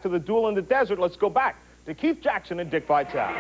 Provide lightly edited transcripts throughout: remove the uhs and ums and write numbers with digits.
To the duel in the desert, let's go back to Keith Jackson and Dick Vitale.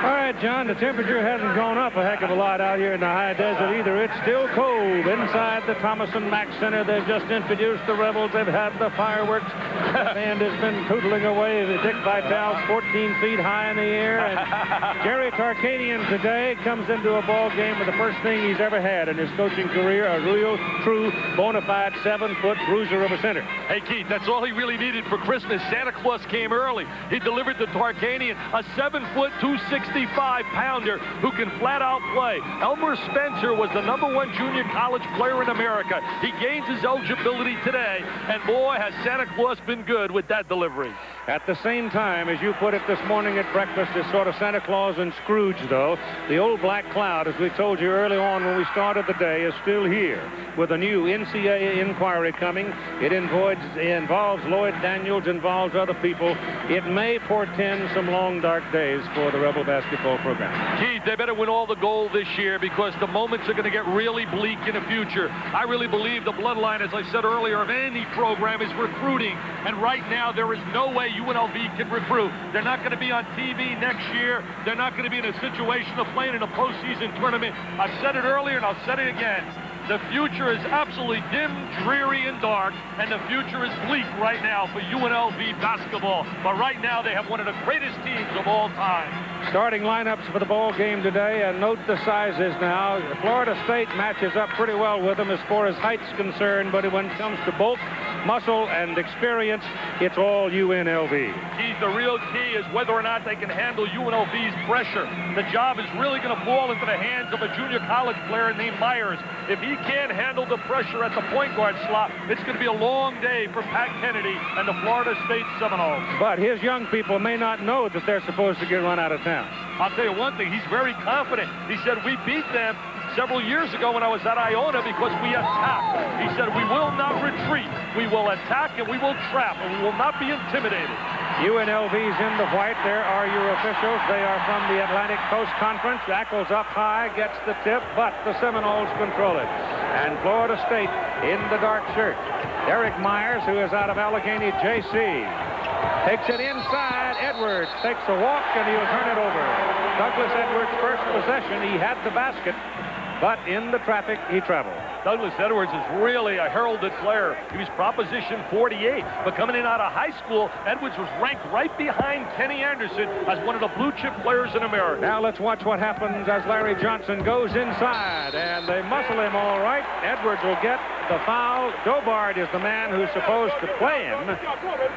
All right, John, the temperature hasn't gone up a heck of a lot out here in the high desert either. It's still cold inside the Thomas & Mack Center. They've just introduced the Rebels. They've had the fireworks. The band has been tootling away. The Dick Vitale's 14 feet high in the air. And Jerry Tarkanian today comes into a ball game with the first thing he's ever had in his coaching career, a real, true, bona fide 7-foot bruiser of a center. Hey, Keith, that's all he really needed for Christmas. Santa Claus came early. He delivered to Tarkanian a 7-foot, 265-pounder who can flat-out play. Elmer Spencer was the #1 junior college player in America. He gains his eligibility today, and boy, has Santa Claus been good with that delivery. At the same time, as you put it this morning at breakfast, is sort of Santa Claus and Scrooge, though. The old black cloud, as we told you early on when we started the day, is still here with a new NCAA inquiry coming. It involves Lloyd Daniels, involves other people. It may portend some long, dark days for the Rebel basketball program. Keith, they better win all the gold this year because the moments are going to get really bleak in the future. I really believe the bloodline, as I said earlier, of any program is recruiting. And right now, there is no way UNLV can recruit. They're not going to be on TV next year. They're not going to be in a situation of playing in a postseason tournament. I've said it earlier, and I'll say it again. The future is absolutely dim, dreary, and dark, and the future is bleak right now for UNLV basketball. But right now, they have one of the greatest teams of all time. Starting lineups for the ball game today, and note the sizes now. Florida State matches up pretty well with them as far as height's concerned, but when it comes to bulk, muscle, and experience, it's all UNLV. Keith, the real key is whether or not they can handle UNLV's pressure. The job is really going to fall into the hands of a junior college player named Myers. If he can't handle the pressure at the point guard slot, it's going to be a long day for Pat Kennedy and the Florida State Seminoles. But his young people may not know that they're supposed to get run out of town. I'll tell you one thing, he's very confident. He said, we beat them several years ago when I was at Iona because we attacked. He said, we will not retreat. We will attack and we will trap and we will not be intimidated. UNLV's in the white. There are your officials. They are from the Atlantic Coast Conference. Ackles up high, gets the tip, but the Seminoles control it. And Florida State in the dark shirt. Derek Myers, who is out of Allegheny JC, takes it inside. Edwards takes a walk, and he'll turn it over. Douglas Edwards' first possession. He had the basket, but in the traffic, he traveled. Douglas Edwards is really a heralded player. He was Proposition 48, but coming in out of high school, Edwards was ranked right behind Kenny Anderson as one of the blue-chip players in America. Now let's watch what happens as Larry Johnson goes inside, and they muscle him all right. Edwards will get the foul. Dobard is the man who's supposed to play him,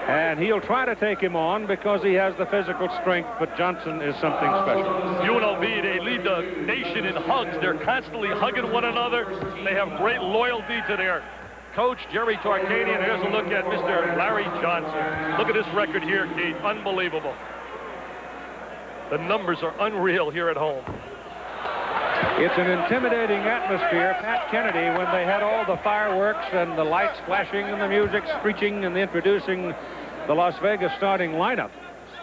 and he'll try to take him on because he has the physical strength, but Johnson is something special. UNLV, they lead the nation in hugs. They're constantly hugging one another. They have great loyalty to their coach, Jerry Tarkanian. Here's a look at Mr. Larry Johnson. Look at this record here, Keith. Unbelievable. The numbers are unreal here at home. It's an intimidating atmosphere. Pat Kennedy, when they had all the fireworks and the lights flashing and the music screeching and introducing the Las Vegas starting lineup,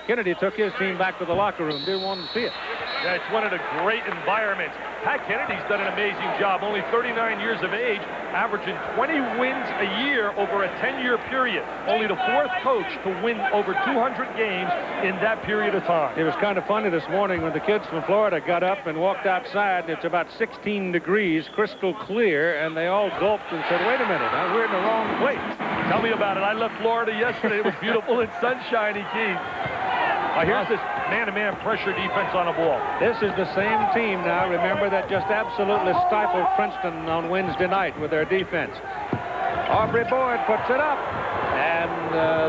Kennedy took his team back to the locker room. Didn't want to see it. Yeah, it's one of the great environments. Pat Kennedy's done an amazing job. Only 39 years of age, averaging 20 wins a year over a 10-year period. Only the fourth coach to win over 200 games in that period of time. It was kind of funny this morning when the kids from Florida got up and walked outside, and it's about 16 degrees, crystal clear, and they all gulped and said, wait a minute, we're in the wrong place. Tell me about it. I left Florida yesterday. It was beautiful and sunshiny, Keith. Here's this man-to-man pressure defense on the ball. This is the same team now, remember, that just absolutely stifled Princeton on Wednesday night with their defense. Aubrey Boyd puts it up, and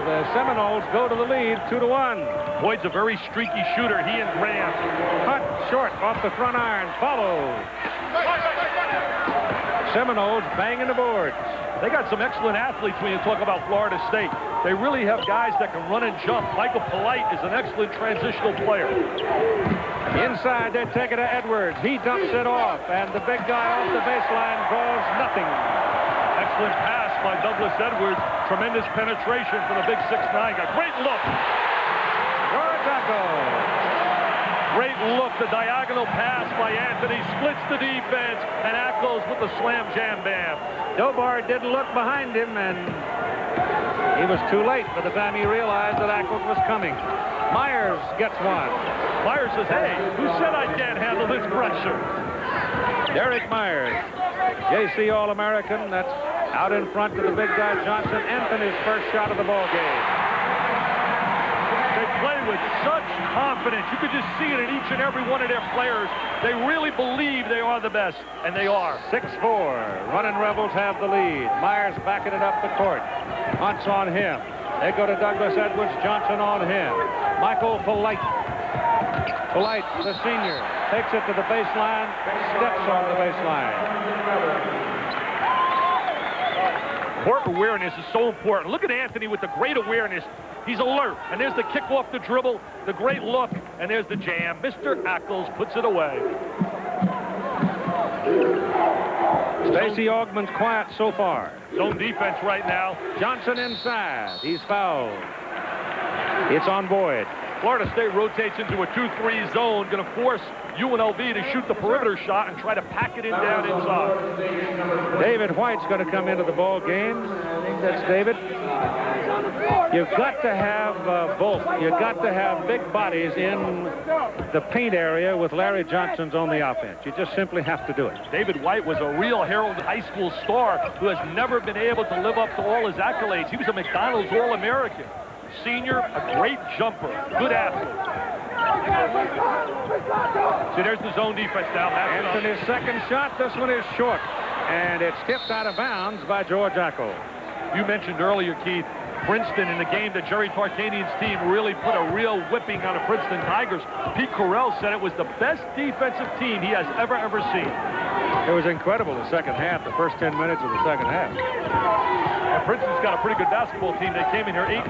the Seminoles go to the lead 2-1. Boyd's a very streaky shooter, he and Graham. Cut short off the front iron, follows. Seminoles banging the boards. They got some excellent athletes when you talk about Florida State. They really have guys that can run and jump. Michael Polite is an excellent transitional player. Inside, they take it to Edwards. He dumps it off, and the big guy off the baseline draws nothing. Excellent pass by Douglas Edwards. Tremendous penetration for the big 6'9". A great look. Great look, the diagonal pass by Anthony, splits the defense, and Ackles with the slam jam bam. Dobard didn't look behind him, and He was too late by the time he realized that Ackles was coming. Myers gets one. Myers says, hey, who said I can't handle this pressure? Derek Myers, JC All-American. That's out in front to the big guy Johnson. Anthony's first shot of the ball game. They play with such confidence. You could just see it in each and every one of their players. They really believe they are the best, and they are. 6-4. Running Rebels have the lead. Myers backing it up the court. Hunt's on him. They go to Douglas Edwards. Johnson on him. Michael Polite. Polite, the senior, takes it to the baseline, steps on the baseline. Court awareness is so important. Look at Anthony with the great awareness. He's alert. And there's the kick off the dribble, the great look, and there's the jam. Mr. Ackles puts it away. Stacey Augman's quiet so far. Zone defense right now. Johnson inside. He's fouled. It's on Boyd. Florida State rotates into a 2-3 zone, going to force UNLV to shoot the perimeter shot and try to pack it in down inside. David White's going to come into the ball game. I think that's David. You've got to have both. You've got to have big bodies in the paint area with Larry Johnson's on the offense. You just simply have to do it. David White was a real Herald High School star who has never been able to live up to all his accolades. He was a McDonald's All-American. Senior, a great jumper, good athlete. See, there's the zone defense now. Anthony's second shot. This one is short, and it's tipped out of bounds by George Ackles. You mentioned earlier, Keith, Princeton in the game that Jerry Tarkanian's team really put a real whipping on the Princeton Tigers. Pete Carell said it was the best defensive team he has ever seen. It was incredible the second half, the first 10 minutes of the second half. And Princeton's got a pretty good basketball team. They came in here 8-0.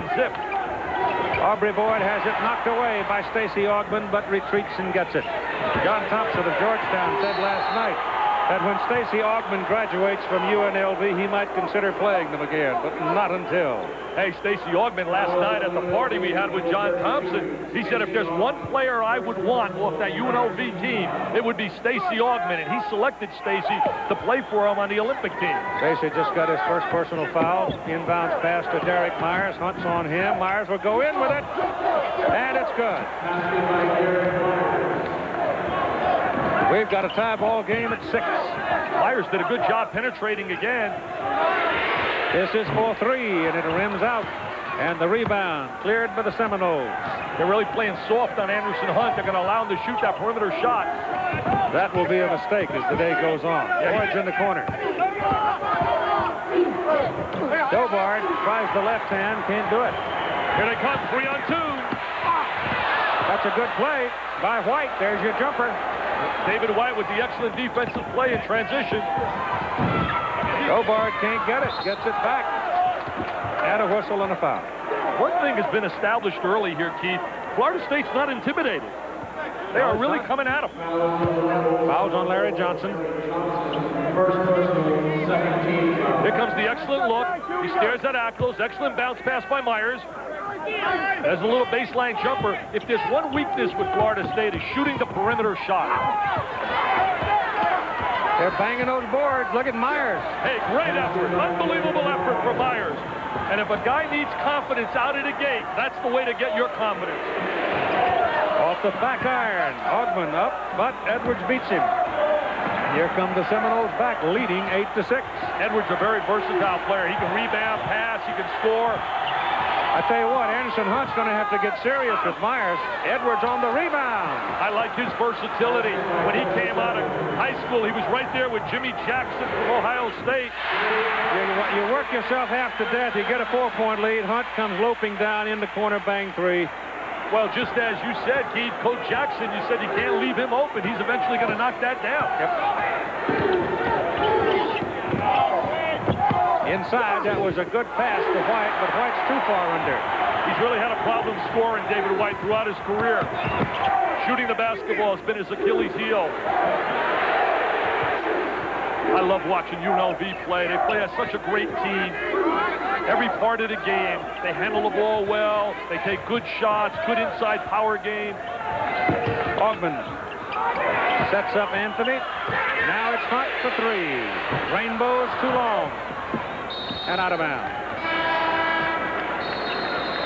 Aubrey Boyd has it knocked away by Stacey Augman, but retreats and gets it. John Thompson of Georgetown said last night that when Stacey Augman graduates from UNLV, he might consider playing them again, but not until. Hey, Stacey Augman last night at the party we had with John Thompson, he said if there's one player I would want off that UNLV team, it would be Stacey Augman, and he selected Stacey to play for him on the Olympic team. Stacey just got his first personal foul. Inbounds pass to Derek Myers. Hunt's on him. Myers will go in with it, and it's good. We've got a tie ball game at 6. Myers did a good job penetrating again. This is for 3, and it rims out. And the rebound cleared by the Seminoles. They're really playing soft on Anderson Hunt. They're going to allow him to shoot that perimeter shot. That will be a mistake as the day goes on. Boyd's in the corner. Dobard tries the left hand, can't do it. Here they come, 3-on-2. That's a good play by White. There's your jumper. David White with the excellent defensive play in transition. Dobard can't get it. Gets it back. And a whistle and a foul. One thing has been established early here, Keith. Florida State's not intimidated. They are really coming at him. Fouls on Larry Johnson. Here comes the excellent look. He stares at Ackles. Excellent bounce pass by Myers. There's a little baseline jumper. If there's one weakness with Florida State, is shooting the perimeter shot. They're banging those boards. Look at Myers. Hey, great effort. Unbelievable effort for Myers. And if a guy needs confidence out of the gate, that's the way to get your confidence. Off the back iron. Augman up, but Edwards beats him. Here come the Seminoles back, leading 8-6. Edwards a very versatile player. He can rebound, pass, he can score. I tell you what, Anderson Hunt's going to have to get serious with Myers. Edwards on the rebound. I like his versatility. When he came out of high school, he was right there with Jimmy Jackson from Ohio State. You work yourself half to death. You get a 4-point lead. Hunt comes loping down in the corner, bang 3. Well, just as you said, Keith, Coach Jackson, you said you can't leave him open. He's eventually going to knock that down. Yep. Inside, that was a good pass to White, but White's too far under. He's really had a problem scoring, David White, throughout his career. Shooting the basketball has been his Achilles heel. I love watching UNLV play. They play as such a great team. Every part of the game, they handle the ball well. They take good shots, good inside power game. Augman sets up Anthony. Now it's Hunt for 3. Rainbow's too long. And out of bounds.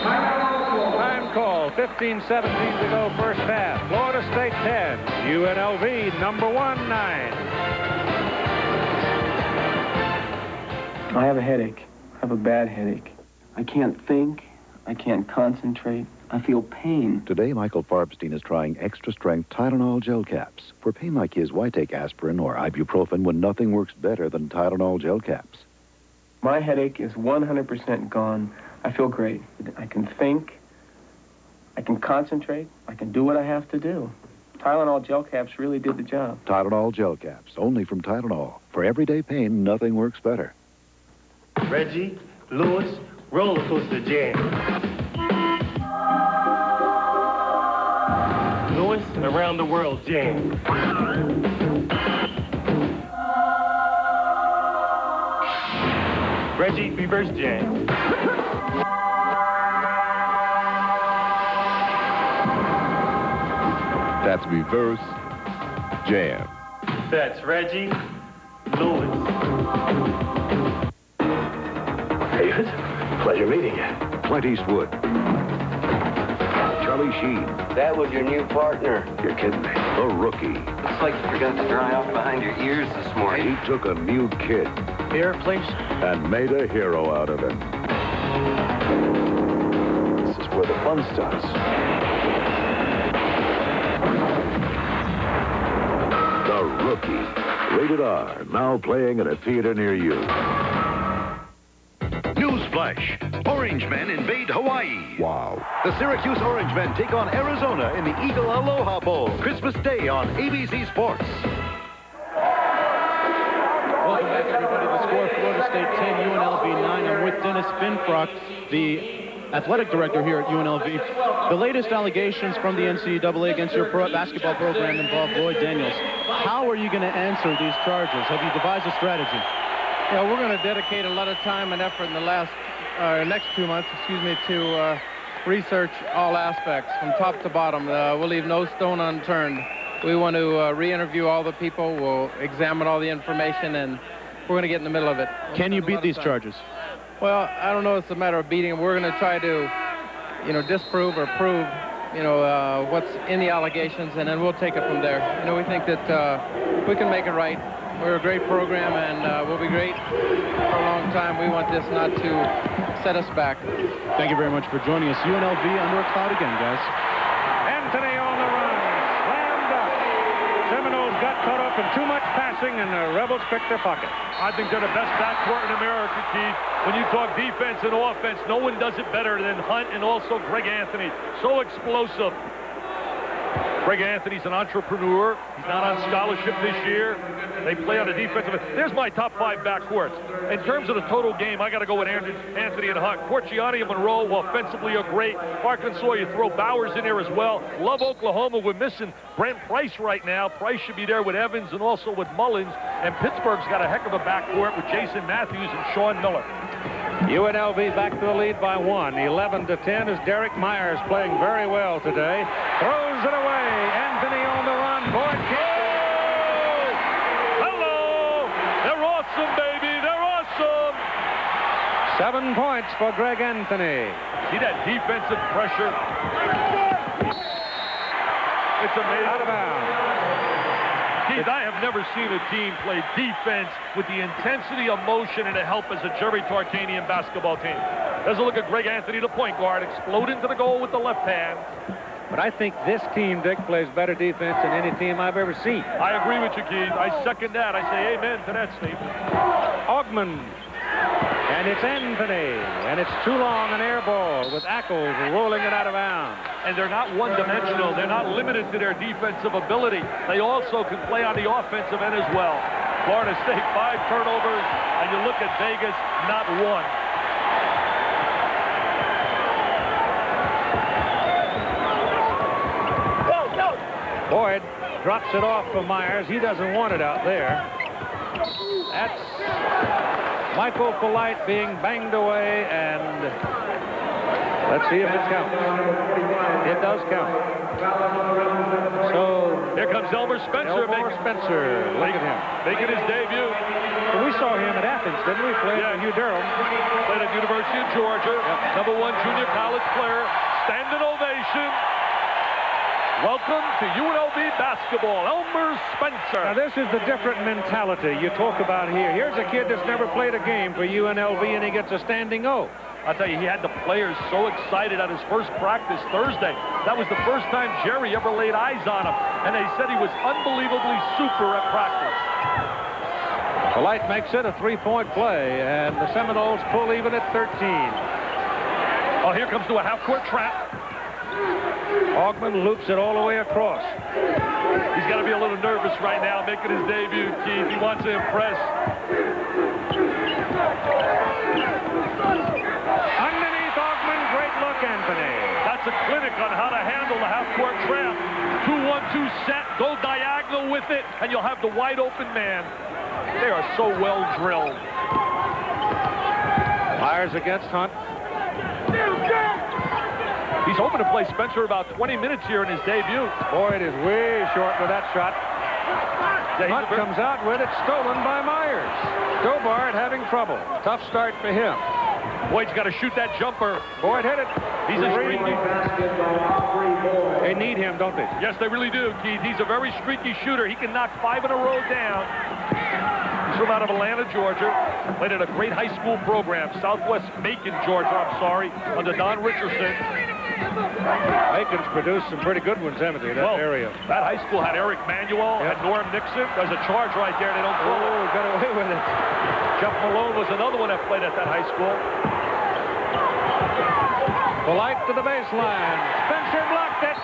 Time call, 15-17 to go first half. Florida State 10, UNLV number 1, 9. I have a headache. I have a bad headache. I can't think. I can't concentrate. I feel pain. Today, Michael Farbstein is trying extra-strength Tylenol gel caps. For pain like his, why take aspirin or ibuprofen when nothing works better than Tylenol gel caps? My headache is 100% gone. I feel great. I can think. I can concentrate. I can do what I have to do. Tylenol gel caps really did the job. Tylenol gel caps, only from Tylenol. For everyday pain, nothing works better. Reggie, Lewis, roller coaster jam. Lewis, around the world jam. Reggie, reverse jam. That's reverse jam. That's Reggie, Lewis. David, pleasure meeting you. Clint Eastwood. Charlie Sheen. That was your new partner. You're kidding me. The Rookie. Looks like you forgot to dry off behind your ears this morning. He took a new kid Beer, please. and made a hero out of him. This is where the fun starts. The Rookie. Rated R. Now playing at a theater near you. Newsflash. Orangemen invade Hawaii. Wow. The Syracuse Orangemen take on Arizona in the Eagle Aloha Bowl. Christmas Day on ABC Sports. Welcome back, everybody. The score, Florida State 10, UNLV 9. I'm with Dennis Finfrock, the athletic director here at UNLV. The latest allegations from the NCAA against your basketball program involve Lloyd Daniels. How are you going to answer these charges? Have you devised a strategy? Yeah, we're going to dedicate a lot of time and effort in the next 2 months, to research all aspects from top to bottom. We'll leave no stone unturned. We want to re-interview all the people. We'll examine all the information, and we're going to get in the middle of it. Can you beat these charges? Well, I don't know if it's a matter of beating them. We're going to try to, disprove or prove, what's in the allegations, and then we'll take it from there. We think that we can make it right. We're a great program, and we'll be great for a long time. We want this not to set us back. Thank you very much for joining us. UNLV under a cloud again, guys. Anthony on the run. Slam dunk. Seminoles got caught up in too much passing, and the Rebels picked their pocket. I think they're the best backcourt in America, Keith. When you talk defense and offense, no one does it better than Hunt and also Greg Anthony. So explosive. Greg Anthony's an entrepreneur. He's not on scholarship this year. They play on the defensive. There's my top 5 backcourts. In terms of the total game, I got to go with Anthony and Hunt. Porciani and Monroe offensively are great. Arkansas, you throw Bowers in there as well. Love Oklahoma. We're missing Brent Price right now. Price should be there with Evans and also with Mullins. And Pittsburgh's got a heck of a backcourt with Jason Matthews and Sean Miller. UNLV back to the lead by 1. 11-10 as Derek Myers playing very well today. Throws it away. Anthony on the run. Boyd King. Hello! They're awesome, baby. They're awesome. 7 points for Greg Anthony. See that defensive pressure? It's amazing. Out of bounds. Keith, I have never seen a team play defense with the intensity, emotion, and the help as a Jerry Tarkanian basketball team. There's a look at Greg Anthony, the point guard, explode into the goal with the left hand. But I think this team, Dick, plays better defense than any team I've ever seen. I agree with you, Keith. I second that. I say amen to that statement. Augman. And it's Anthony. And it's too long, an air ball with Ackles rolling it out of bounds. And they're not one-dimensional. They're not limited to their defensive ability. They also can play on the offensive end as well. Florida State, 5 turnovers. And you look at Vegas, not 1. Boyd drops it off for Myers. He doesn't want it out there. That's Michael Polite being banged away, and let's see if it counts. It does count. So here comes Elmer Spencer. Elmer Spencer. Look at him. Making his debut. We saw him at Athens, didn't we? Played for Hugh Durham. Played at University of Georgia. Yep. #1 junior college player. Standing ovation. Welcome to UNLV basketball, Elmer Spencer. Now, this is the different mentality you talk about here. Here's a kid that's never played a game for UNLV, and he gets a standing O. I'll tell you, he had the players so excited at his first practice Thursday. That was the first time Jerry ever laid eyes on him, and they said he was unbelievably super at practice. Polite makes it a three-point play, and the Seminoles pull even at 13. Oh, here comes to a half-court trap. Augman loops it all the way across. He's got to be a little nervous right now, making his debut, Keith. He wants to impress. Underneath Augman, great look, Anthony. That's a clinic on how to handle the half-court trap. 2-1-2 set, go diagonal with it, and you'll have the wide-open man. They are so well drilled. Myers against Hunt. He's hoping to play Spencer about 20 minutes here in his debut. Boy, it is way short with that shot. Hunt comes out with it, stolen by Myers. Dobart having trouble. Tough start for him. Boyd's got to shoot that jumper. Boyd hit it. He's a streaky. They need him, don't they? Yes, they really do, Keith. He's a very streaky shooter. He can knock 5 in a row down. He's from out of Atlanta, Georgia. Played at a great high school program, Southwest Macon, Georgia, under Don Richardson. Macon's produced some pretty good ones, haven't they, that area? That high school had Eric Manuel, had Norm Nixon. There's a charge right there. They don't call it. Got away with it. Jeff Malone was another one that played at that high school. Polite to the baseline. Spencer blocked it.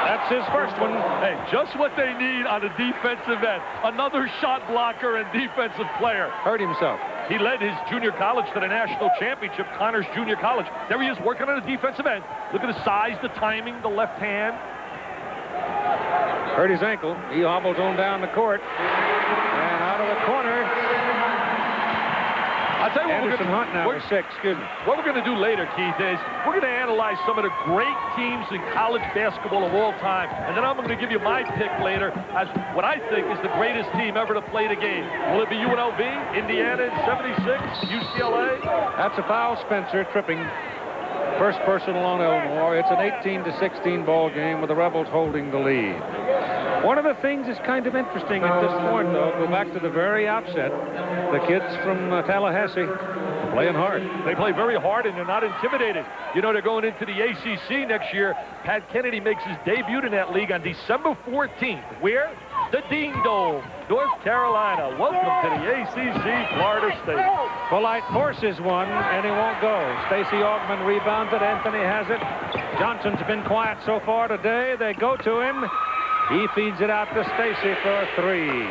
That's his first one. Hey, just what they need on a defensive end. Another shot blocker and defensive player. Hurt himself. He led his junior college to the national championship, Connors Junior College. There he is working on a defensive end. Look at the size, the timing, the left hand. Hurt his ankle. He hobbles on down the court. And out of the corner. I'll tell you what Anderson Hunt now is 6, excuse me. What we're going to do later, Keith, is we're going to analyze some of the great teams in college basketball of all time. And then I'm going to give you my pick later as what I think is the greatest team ever to play the game. Will it be UNLV, Indiana in 76, UCLA? That's a foul, Spencer, tripping. First personal on Elmore. It's an 18-16 ball game with the Rebels holding the lead. One of the things that's kind of interesting at this point, though, go back to the very outset, the kids from Tallahassee playing hard. They play very hard, and they're not intimidated. You know, they're going into the ACC next year. Pat Kennedy makes his debut in that league on December 14th. Where? The Dean Dome, North Carolina. Welcome to the ACC, Florida State. Polite forces one, and he won't go. Stacey Augman rebounds it. Anthony has it. Johnson's been quiet so far today. They go to him. He feeds it out to Stacey for a 3.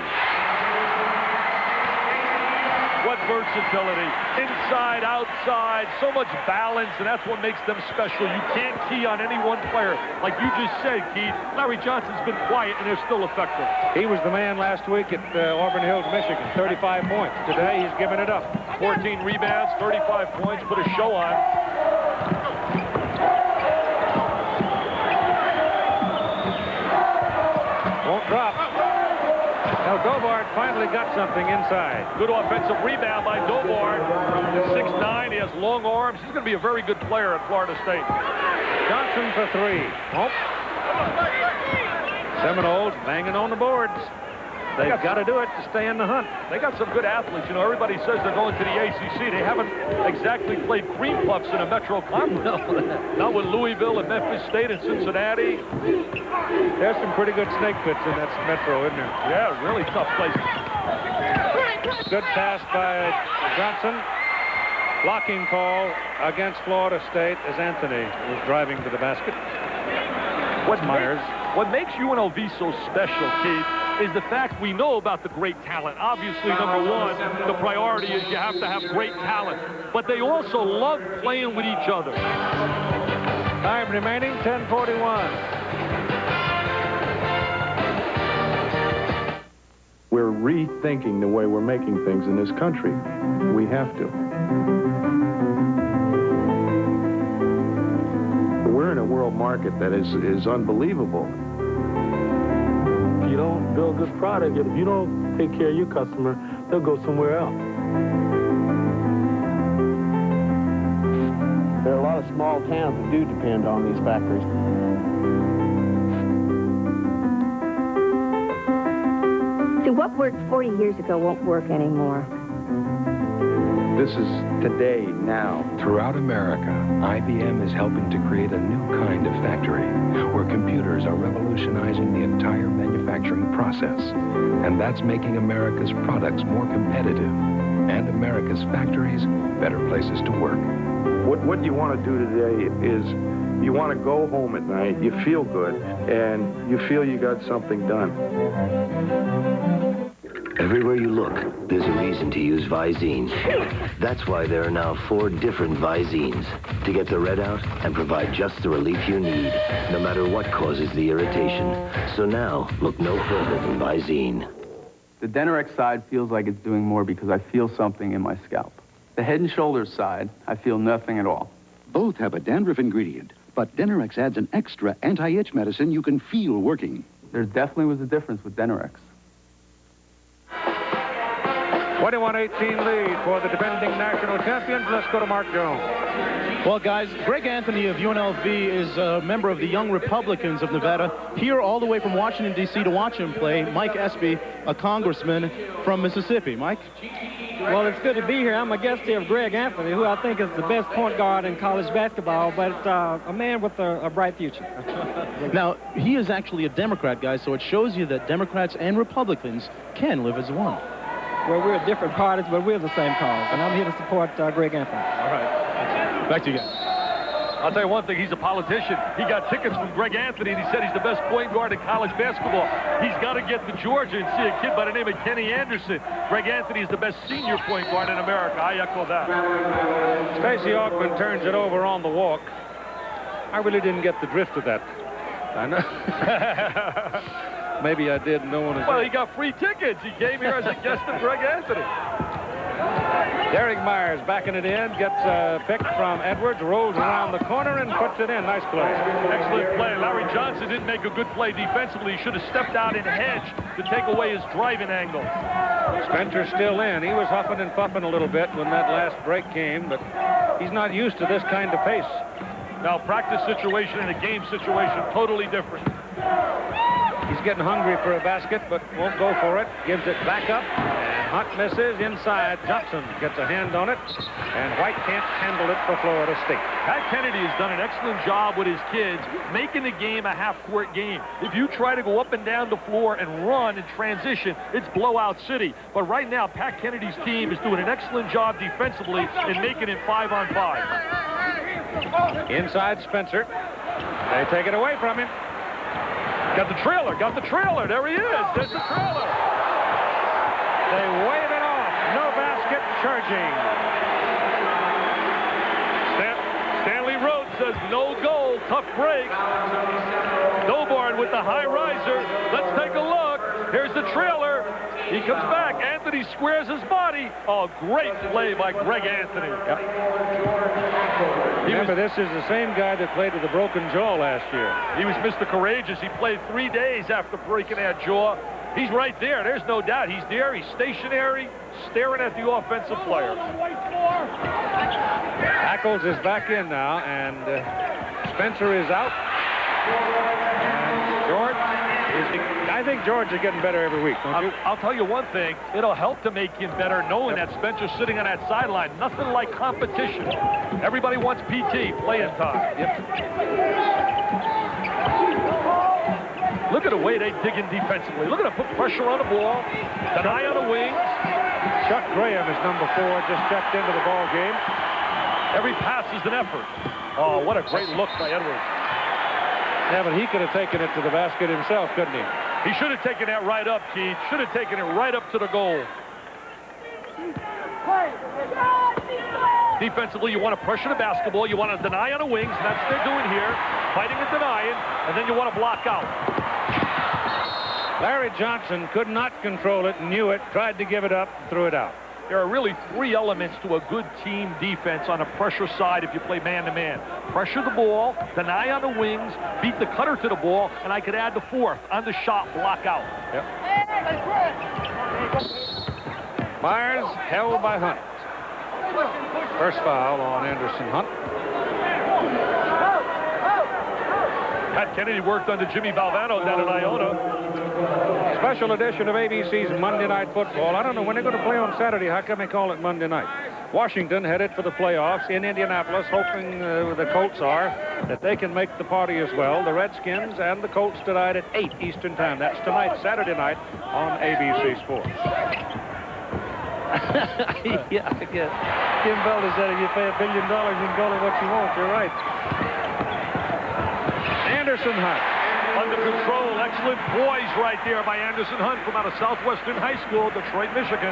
What versatility. Inside, outside, so much balance, and that's what makes them special. You can't key on any one player. Like you just said, Keith, Larry Johnson's been quiet, and they're still effective. He was the man last week at Auburn Hills, Michigan. 35 points. Today, he's given it up. 14 rebounds, 35 points, put a show on. Won't drop. Now, Dobart finally got something inside. Good offensive rebound by Dobart. 6'9", he has long arms. He's going to be a very good player at Florida State. Johnson for 3. Oh. Seminoles banging on the boards. They've got to do it to stay in the hunt. They got some good athletes. You know, everybody says they're going to the ACC. They haven't exactly played cream puffs in a Metro Conference. No. Not with Louisville and Memphis State and Cincinnati. There's some pretty good snake pits in that Metro, isn't there? Yeah, really tough place. Good pass by Johnson. Blocking call against Florida State as Anthony was driving to the basket. Myers. What makes UNLV so special, Keith, is the fact we know about the great talent. Obviously, number one, the priority is you have to have great talent. But they also love playing with each other. Time remaining, 10:41. We're rethinking the way we're making things in this country. We have to. We're in a world market that is unbelievable. If you don't build good product, if you don't take care of your customer, they'll go somewhere else. There are a lot of small towns that do depend on these factories. See, what worked 40 years ago won't work anymore. This is today, now. Throughout America, IBM is helping to create a new kind of factory where computers are revolutionizing the entire manufacturing process. And that's making America's products more competitive and America's factories better places to work. What you want to do today is you want to go home at night, you feel good, and you feel you got something done. Everywhere you look, there's a reason to use Visine. That's why there are now 4 different Visines to get the red out and provide just the relief you need, no matter what causes the irritation. So now, look no further than Visine. The Denorex side feels like it's doing more because I feel something in my scalp. The Head and Shoulders side, I feel nothing at all. Both have a dandruff ingredient, but Denorex adds an extra anti-itch medicine you can feel working. There definitely was a difference with Denorex. 21-18 lead for the defending national champions. Let's go to Mark Jones. Well, guys, Greg Anthony of UNLV is a member of the Young Republicans of Nevada. Here all the way from Washington, D.C. to watch him play, Mike Espy, a congressman from Mississippi. Mike? Well, it's good to be here. I'm a guest here of Greg Anthony, who I think is the best point guard in college basketball, but a man with a bright future. Now, he is actually a Democrat, guys, so it shows you that Democrats and Republicans can live as one. Well, we're different parties, but we're the same cause, and I'm here to support Greg Anthony. All right. Back to you guys. I'll tell you one thing, he's a politician. He got tickets from Greg Anthony, and he said he's the best point guard in college basketball. He's got to get to Georgia and see a kid by the name of Kenny Anderson. Greg Anthony is the best senior point guard in America. I echo that. Stacey Augmon turns it over on the walk. I really didn't get the drift of that. I know. Maybe I did. No one is. Well, he got free tickets. He came here as a guest of Greg Anthony. Derek Myers backing it in, gets a pick from Edwards, rolls around the corner and puts it in. Nice play. Excellent play. Larry Johnson didn't make a good play defensively. He should have stepped out and hedged to take away his driving angle. Spencer's still in. He was huffing and puffing a little bit when that last break came, but he's not used to this kind of pace. Now, practice situation and a game situation, totally different. He's getting hungry for a basket, but won't go for it. Gives it back up, and Hunt misses inside. Johnson gets a hand on it, and White can't handle it for Florida State. Pat Kennedy has done an excellent job with his kids, making the game a half-court game. If you try to go up and down the floor and run and transition, it's blowout city. But right now, Pat Kennedy's team is doing an excellent job defensively in making it 5-on-5. Inside Spencer. They take it away from him. Got the trailer, There he is. There's the trailer. They wave it off. No basket, charging. Stanley Rhodes says no goal, tough break. Nobarn with the high riser. Let's take a look. Here's the trailer. He comes back. Anthony squares his body. Oh, great play by Greg Anthony. Yep. Remember, this is the same guy that played with a broken jaw last year. He was Mr. Courageous. He played 3 days after breaking that jaw. He's right there. There's no doubt. He's there. He's stationary, staring at the offensive player. Ackles is back in now, and Spencer is out. And George I think George is getting better every week, don't you? I'll tell you one thing. It'll help to make him better knowing that Spencer's sitting on that sideline. Nothing like competition. Everybody wants PT, playing time. Yep. Look at the way they dig in defensively. Look at them put pressure on the ball, deny on the wings. Chuck Graham is number 4, just checked into the ball game. Every pass is an effort. Oh, what a great look by Edwards. Yeah, but he could have taken it to the basket himself, couldn't he? He should have taken that right up, Keith. Should have taken it right up to the goal. Defensively, you want to pressure the basketball. You want to deny on the wings. And that's what they're doing here. Fighting and denying. And then you want to block out. Larry Johnson could not control it, knew it, tried to give it up, threw it out. There are really 3 elements to a good team defense on the pressure side if you play man-to-man. Pressure the ball, deny on the wings, beat the cutter to the ball, and I could add the 4th on the shot, block out. Yep. Myers held by Hunt. First foul on Anderson Hunt. Pat Kennedy worked under Jimmy Valvano down in Iona. Special edition of ABC's Monday Night Football. I don't know when they're going to play on Saturday. How come they call it Monday night? Washington headed for the playoffs in Indianapolis, hoping the Colts are that they can make the party as well. The Redskins and the Colts tonight at 8 Eastern Time. That's tonight, Saturday night, on ABC Sports. Yeah, I guess. Kim Belder said if you pay $1 billion, you can call it what you want. You're right. Anderson Hunt. Under control, excellent poise right there by Anderson Hunt from out of Southwestern High School, Detroit, Michigan.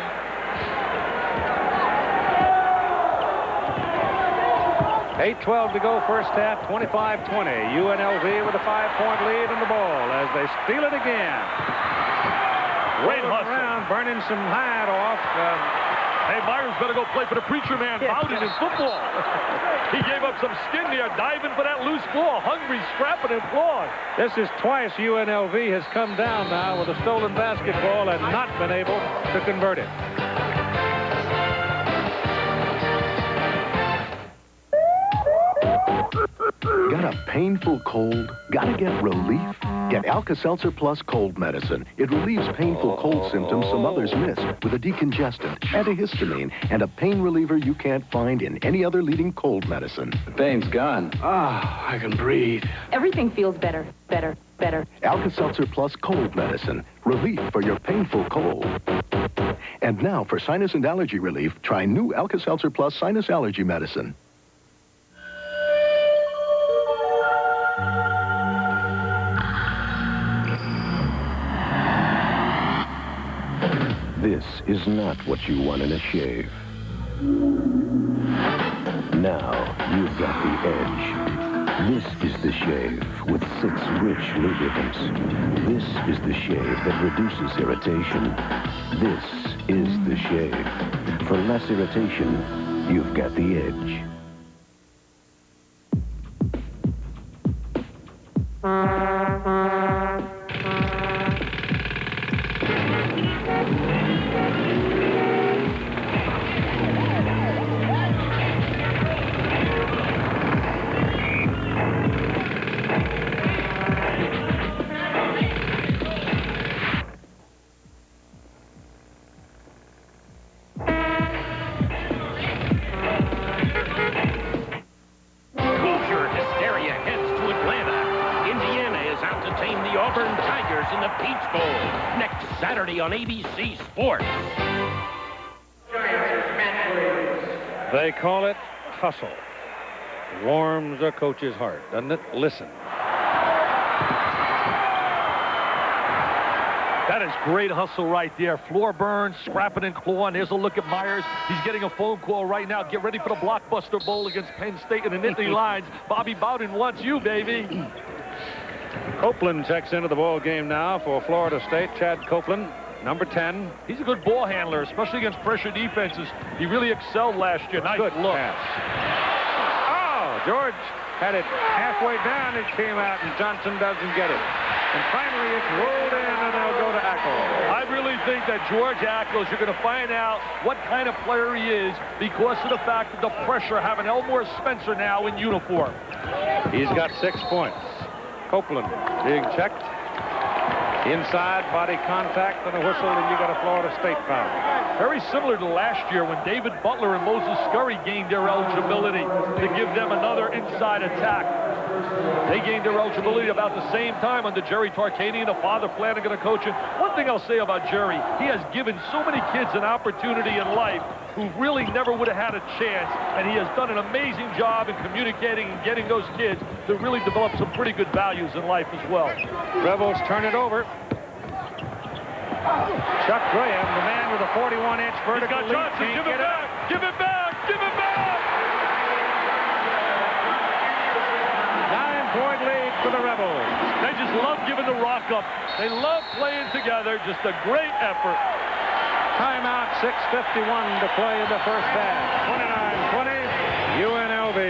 8:12 to go, first half, 25-20. UNLV with a 5-point lead in the ball as they steal it again. Great hustle. Around, burning some hide off. Hey, Myers better go play for the preacher man, Bowden in football. He gave up some skin there, diving for that loose ball, hungry, scrapping, and clawing. This is twice UNLV has come down now with a stolen basketball and not been able to convert it. Got a painful cold? Gotta get relief? Get Alka-Seltzer Plus cold medicine. It relieves painful cold symptoms some others miss with a decongestant, antihistamine, and a pain reliever you can't find in any other leading cold medicine. The pain's gone. Ah, I can breathe. Everything feels better, better, better. Alka-Seltzer Plus cold medicine. Relief for your painful cold. And now for sinus and allergy relief, try new Alka-Seltzer Plus sinus allergy medicine. This is not what you want in a shave. Now you've got the edge. This is the shave with 6 rich lubricants. This is the shave that reduces irritation. This is the shave. For less irritation, you've got the edge. On ABC Sports. They call it hustle. Warms a coach's heart, doesn't it? Listen. That is great hustle right there. Floor burn, scrapping and clawing. Here's a look at Myers. He's getting a phone call right now. Get ready for the Blockbuster Bowl against Penn State in the Nittany Lions. Bobby Bowden wants you, baby. Copeland checks into the ball game now for Florida State. Chad Copeland, number 10. He's a good ball handler, especially against pressure defenses. He really excelled last year. Nice good look. Pass. Oh, George had it halfway down. It came out, and Johnson doesn't get it. And finally, it's rolled in, and they'll go to Ackles. I really think that George Ackles, you're going to find out what kind of player he is because of the fact that the pressure having Elmore Spencer now in uniform. He's got 6 points. Copeland being checked. Inside, body contact and a whistle, and you got a Florida State foul. Very similar to last year when David Butler and Moses Scurry gained their eligibility to give them another inside attack. They gained their eligibility about the same time under Jerry Tarkanian, the father Flanagan, a coach. And one thing I'll say about Jerry, he has given so many kids an opportunity in life who really never would have had a chance, and he has done an amazing job in communicating and getting those kids to really develop some pretty good values in life as well. Rebels turn it over. Chuck Graham, the man with a 41-inch vertical leap, Johnson, can't give get it back, give it back, give it back! 9-point lead for the Rebels. They just love giving the rock up. They love playing together, just a great effort. Timeout, 6:51 to play in the first half. 29-20, UNLV.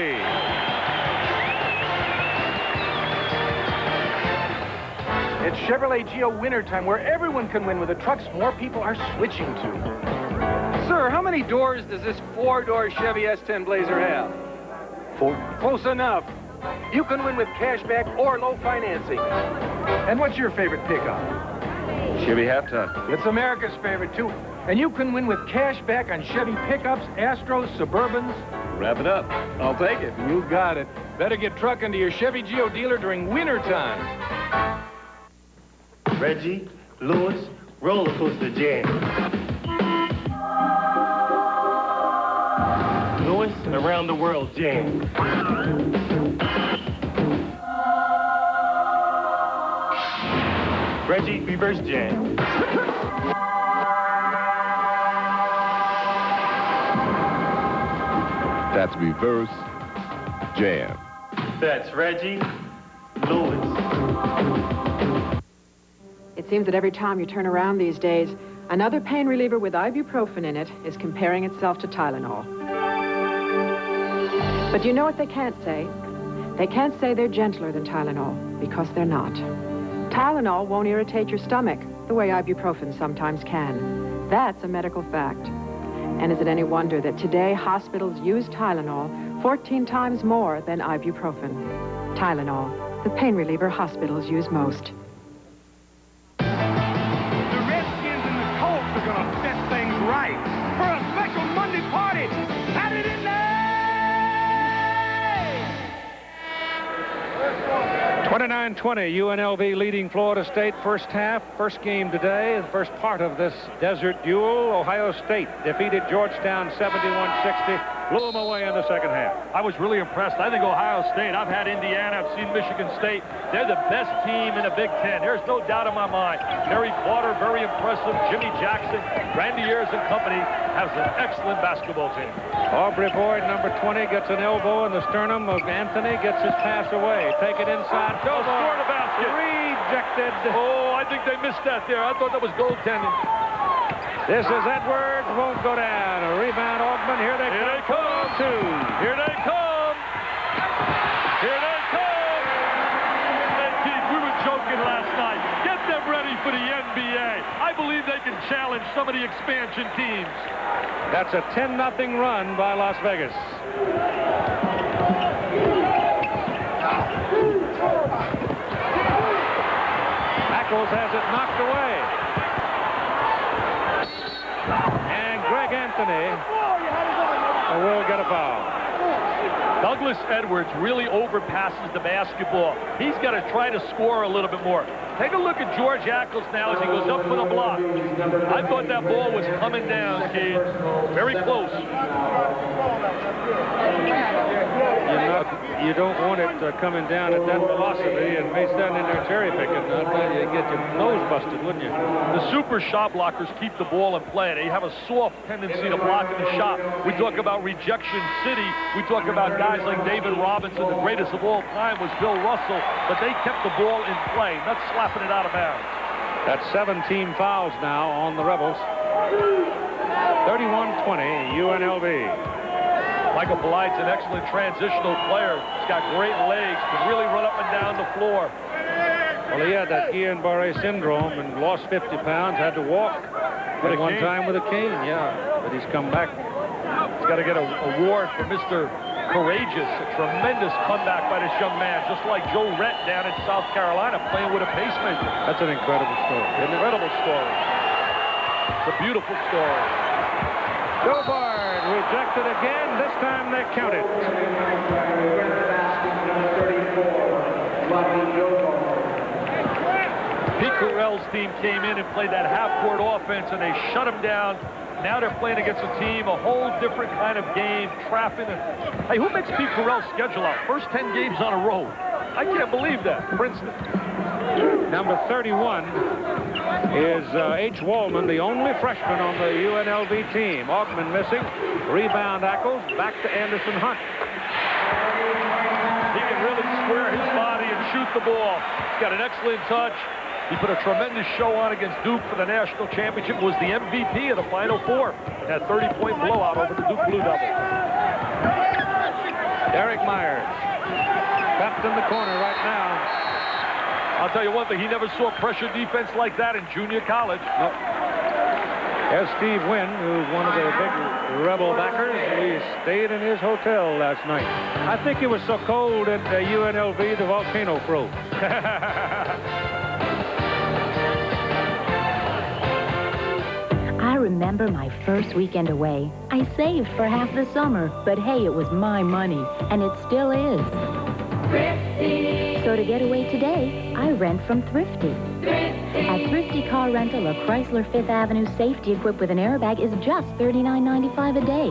It's Chevrolet Geo winter time where everyone can win with the trucks more people are switching to. Sir, how many doors does this 4-door Chevy S10 Blazer have? 4. Close enough. You can win with cashback or low financing. And what's your favorite pickup? Chevy half-ton. It's America's favorite, too. And you can win with cashback on Chevy pickups, Astros, Suburbans. Wrap it up. I'll take it. You got it. Better get trucking to your Chevy Geo dealer during winter time. Reggie, Lewis, roller coaster jam. Lewis, around the world jam. Reggie, reverse jam. That's reverse jam. That's Reggie, Lewis. It seems that every time you turn around these days, another pain reliever with ibuprofen in it is comparing itself to Tylenol. But you know what they can't say? They can't say they're gentler than Tylenol, because they're not. Tylenol won't irritate your stomach the way ibuprofen sometimes can. That's a medical fact. And is it any wonder that today hospitals use Tylenol 14 times more than ibuprofen? Tylenol, the pain reliever hospitals use most. The Redskins and the Colts are going to set things right for a special Monday party. Saturday night! 29-20, UNLV leading Florida State first half. First game today, the first part of this desert duel. Ohio State defeated Georgetown 71-60. Blew them away in the second half. I was really impressed. I think Ohio State, I've had Indiana, I've seen Michigan State. They're the best team in the Big Ten. There's no doubt in my mind. Terry Carter, very impressive. Jimmy Jackson, Randy Ayers and company has an excellent basketball team. Aubrey Boyd, number 20, gets an elbow in the sternum of Anthony, gets his pass away. Take it inside. Joe scored a basket. Rejected. Oh, I think they missed that there. I thought that was goaltending. This is Edwards, won't go down. A rebound, Augman. Here they come. Two. Here they come. Here they come. And Keith, we were joking last night. Get them ready for the NBA. I believe they can challenge some of the expansion teams. That's a 10-0 run by Las Vegas. Ackles has it knocked away. And Greg Anthony will get a foul. Douglas Edwards really overpasses the basketball. He's got to try to score a little bit more. Take a look at George Ackles now as he goes up for the block. I thought that ball was coming down, kids. Very close. You don't want it coming down at that velocity and may stand in there cherry picking. You'd get your nose busted, wouldn't you? The super shot blockers keep the ball in play. They have a soft tendency to block in the shot. We talk about rejection city. We talk about guys like David Robinson. The greatest of all time was Bill Russell, but they kept the ball in play, not slapping it out of bounds. That's 7 team fouls now on the Rebels. 31-20, UNLV. Michael Polite's an excellent transitional player. He's got great legs, can really run up and down the floor. Well, he had that Guillain-Barré syndrome and lost 50 pounds, had to walk at one time with a cane, yeah. But he's come back. He's got to get an award for Mr. Courageous. A tremendous comeback by this young man, just like Joe Rett down in South Carolina playing with a pacemaker. That's an incredible story. Incredible story. It's a beautiful story. Gobard rejected again. This time they count it. Pete Carell's team came in and played that half-court offense, and they shut him down. Now they're playing against a team, a whole different kind of game, trapping. Hey, who makes Pete Carell's schedule out? First 10 games on a road. I can't believe that. Princeton. Number 31 is H. Wallman, the only freshman on the UNLV team. Augman missing. Rebound Ackles. Back to Anderson Hunt. He can really square his body and shoot the ball. He's got an excellent touch. He put a tremendous show on against Duke for the national championship. Was the MVP of the Final Four. Had a 30-point blowout over the Duke Blue Devils. Derek Myers. Trapped in the corner right now. I'll tell you one thing, he never saw pressure defense like that in junior college. Nope. As Steve Wynn, who's one of the big Rebel backers, he stayed in his hotel last night. I think it was so cold at UNLV, the volcano froze. I remember my first weekend away. I saved for half the summer, but hey, it was my money, and it still is. Thrifty. So to get away today, I rent from Thrifty. Thrifty. At Thrifty Car Rental, a Chrysler 5th Avenue safety equipped with an airbag is just $39.95 a day.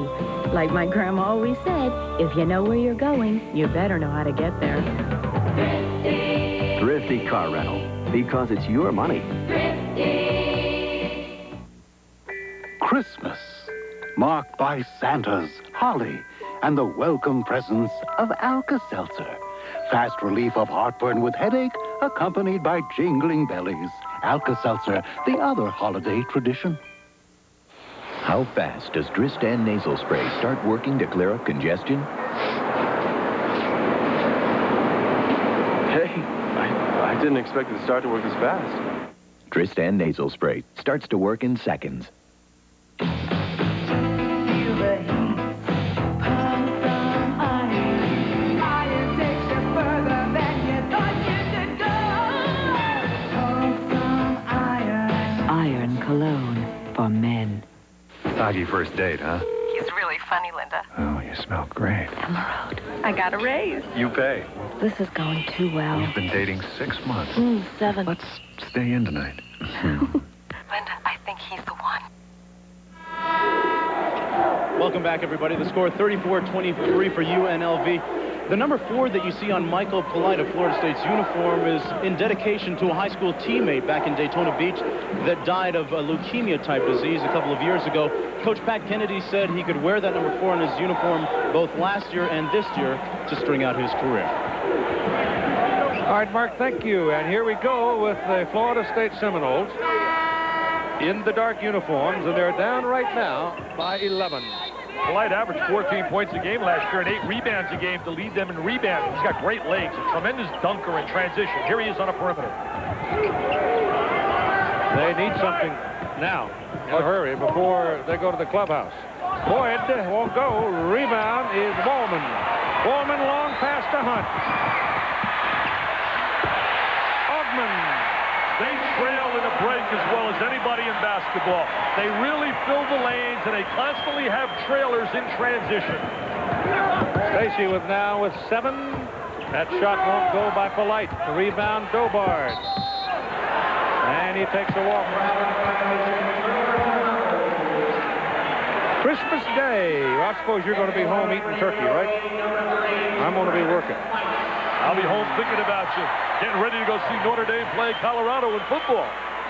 Like my grandma always said, if you know where you're going, you better know how to get there. Thrifty. Thrifty Car Rental, because it's your money. Thrifty. Christmas, marked by Santa's, holly, and the welcome presence of Alka-Seltzer. Fast relief of heartburn with headache, accompanied by jingling bellies. Alka-Seltzer, the other holiday tradition. How fast does Dristan nasal spray start working to clear up congestion? Hey, I didn't expect it to start to work this fast. Dristan nasal spray starts to work in seconds. Iron cologne for men. Soggy first date, huh? He's really funny, Linda. Oh, you smell great. Emerald. I got a raise. You pay. This is going too well. You've been dating 6 months. 7. Let's stay in tonight. Linda, I think he's the one. Welcome back, everybody. The score 34-23 for UNLV. The number 4 that you see on Michael Polite of Florida State's uniform is in dedication to a high school teammate back in Daytona Beach that died of a leukemia-type disease a couple of years ago. Coach Pat Kennedy said he could wear that number 4 on his uniform both last year and this year to string out his career. All right, Mark, thank you. And here we go with the Florida State Seminoles in the dark uniforms, and they're down right now by 11. Polite averaged 14 points a game last year and 8 rebounds a game to lead them in rebounding. He's got great legs, a tremendous dunker in transition. Here he is on a perimeter. They need something now in a hurry before they go to the clubhouse. Boyd won't go. Rebound is Wallman. Wallman long pass to Hunt. Ogman. They trail in a break as well as anybody in basketball. They really fill the lanes, and they constantly have trailers in transition. Stacy with 7. That shot won't go by Polite. The rebound, Dobard. And he takes a walk. Christmas Day. I suppose you're going to be home eating turkey, right? I'm going to be working. I'll be home thinking about you. Getting ready to go see Notre Dame play Colorado in football.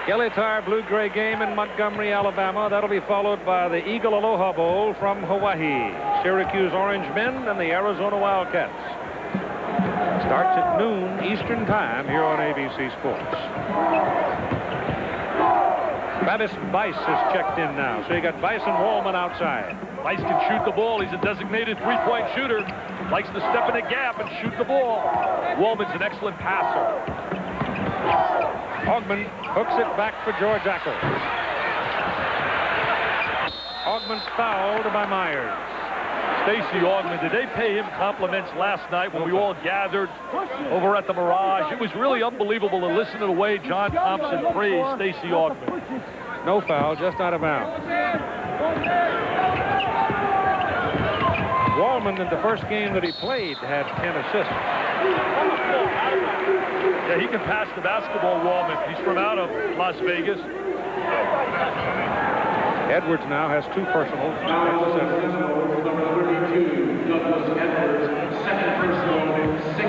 Kelly-Tire Blue-Gray game in Montgomery, Alabama. That'll be followed by the Eagle Aloha Bowl from Hawaii. Syracuse Orange Men and the Arizona Wildcats. Starts at noon Eastern Time here on ABC Sports. Travis Bice has checked in now. So you got Bice and Wallman outside. Bice can shoot the ball. He's a designated three-point shooter. Likes to step in a gap and shoot the ball. Wallman's an excellent passer. Ogman hooks it back for George Ackles. Ogman's fouled by Myers. Stacey Ogman, did they pay him compliments last night when we all gathered over at the Mirage? It was really unbelievable to listen to the way John Thompson praised Stacey Ogman. No foul, just out of bounds. Wallman, in the first game that he played, had 10 assists. Yeah, he can pass the basketball, Wallman. He's from out of Las Vegas. Edwards now has 2 personals.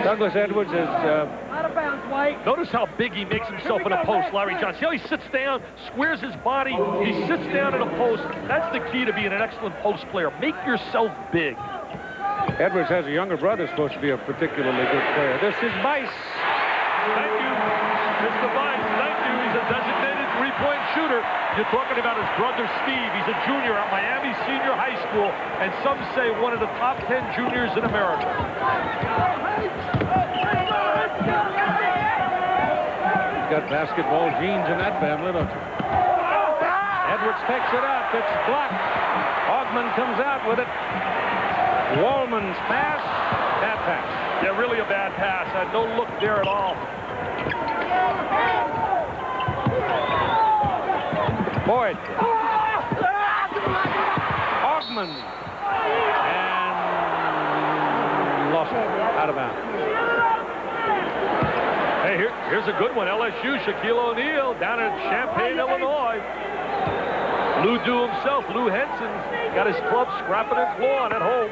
Douglas Edwards is out of bounds, White. Notice how big he makes himself in a post, Larry Johnson. See how he sits down, squares his body, he sits down in a post. That's the key to being an excellent post player. Make yourself big. Edwards has a younger brother supposed to be a particularly good player. This is Bice. Thank you, Mr. Bice. Thank you. He's a designated three-point shooter. You're talking about his brother Steve. He's a junior at Miami Senior High School, and some say one of the top 10 juniors in America. He's got basketball genes in that family, don't you? Edwards takes it up. It's blocked. Augman comes out with it. Wallman's pass. Bad pass. Yeah, really a bad pass. Had no look there at all. Boyd. Augman. And lost it. Out of bounds. Hey, here's a good one. LSU, Shaquille O'Neal down in Champaign, Illinois. Lou Dew himself, Lou Henson, got his club scrapping and clawing at home.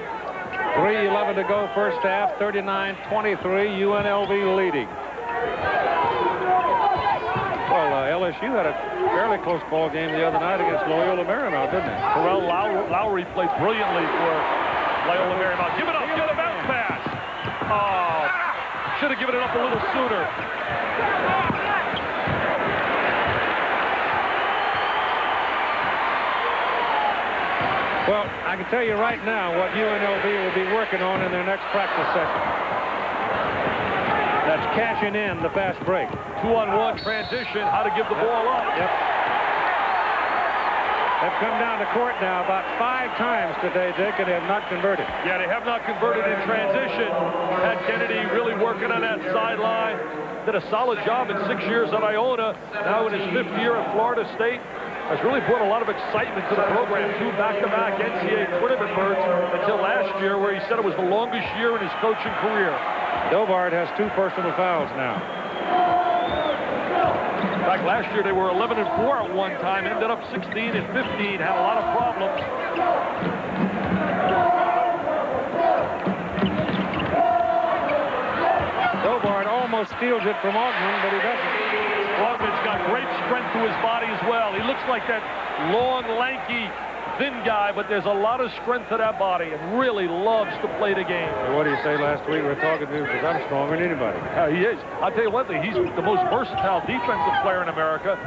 3:11 to go first half, 39-23, UNLV leading. Well, LSU had a fairly close ball game the other night against Loyola Marymount, didn't it? Terrell Lowry played brilliantly for Loyola Marymount. Give it up, get a bounce pass. Oh, should have given it up a little sooner. Well, I can tell you right now what UNLV will be working on in their next practice session. That's cashing in the fast break. 2-on-1 transition, how to give the ball up. Yep. They've come down to court now about 5 times today, Dick, and they have not converted. Yeah, they have not converted in transition. Pat Kennedy really working on that sideline. Did a solid job in 6 years at Iona. Now in his 5th year at Florida State. Has really brought a lot of excitement to the program. 2 back-to-back NCAA tournament berths until last year, where he said it was the longest year in his coaching career. Dovard has 2 personal fouls now. In fact, last year they were 11-4 at one time, ended up 16-15, had a lot of problems. Dovard almost steals it from Augman, but he doesn't. Augman's got great strength to his body as well. He looks like that long, lanky, thin guy, but there's a lot of strength to that body and really loves to play the game. What did you say last week? We're talking to him because I'm stronger than anybody. He is. I'll tell you one thing. He's the most versatile defensive player in America.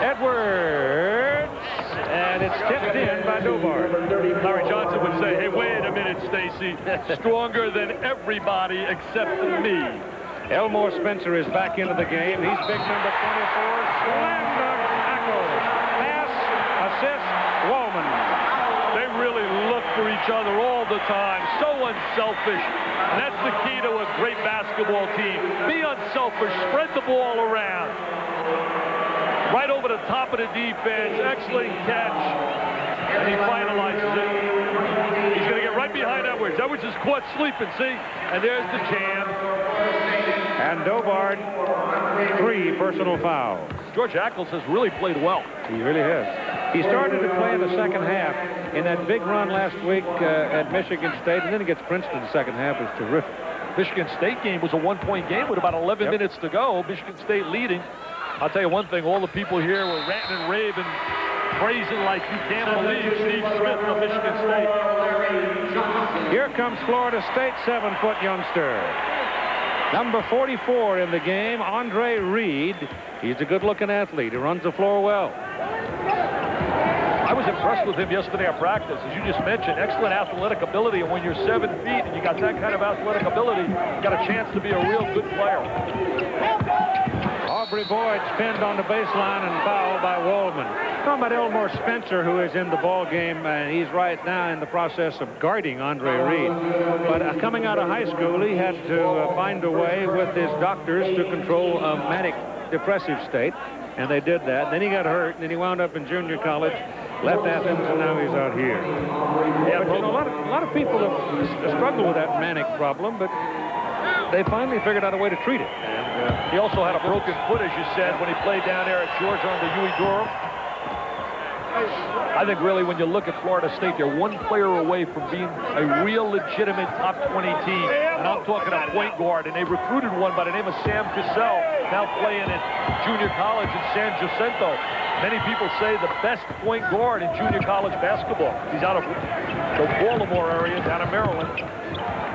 Edwards. And it's tipped in by Dovard. Larry Johnson would say, hey, wait a minute, Stacy. Stronger than everybody except me. Elmore Spencer is back into the game. He's big number 24. Slam dunk tackle. Pass, assist, Wallman. They really look for each other all the time. So unselfish. And that's the key to a great basketball team. Be unselfish. Spread the ball around. Right over the top of the defense. Excellent catch. And he finalizes it. He's going to get right behind Edwards. Edwards is caught sleeping, see? And there's the jam. And Dovard, 3 personal fouls. George Ackles has really played well. He really has. He started to play in the second half in that big run last week at Michigan State, and then he gets Princeton the second half. It was terrific. Michigan State game was a 1-point game with about 11 minutes to go. Michigan State leading. I'll tell you one thing, all the people here were ranting and raving, praising like you can't believe Steve Smith of Michigan State. Here comes Florida State, 7-foot youngster. Number 44 in the game, Andre Reed. He's a good-looking athlete. He runs the floor well. I was impressed with him yesterday at practice. As you just mentioned, excellent athletic ability. And when you're 7 feet and you got that kind of athletic ability, you got a chance to be a real good player. Aubrey Boyd pinned on the baseline and fouled by Wallman. Talking about Elmore Spencer, who is in the ball game, and he's right now in the process of guarding Andre Reed. But coming out of high school, he had to find a way with his doctors to control a manic depressive state, and they did that. Then he got hurt, and then he wound up in junior college, left Athens, and now he's out here. Yeah, but you know, a lot of people have struggled with that manic problem, but they finally figured out a way to treat it. And he also had a broken foot, as you said, when he played down there at Georgia under Huey Durham. I think really when you look at Florida State, they're 1 player away from being a real legitimate top 20 team. And I'm talking a point guard, and they recruited one by the name of Sam Cassell, now playing at junior college in San Jacinto. Many people say the best point guard in junior college basketball. He's out of the Baltimore area down in Maryland.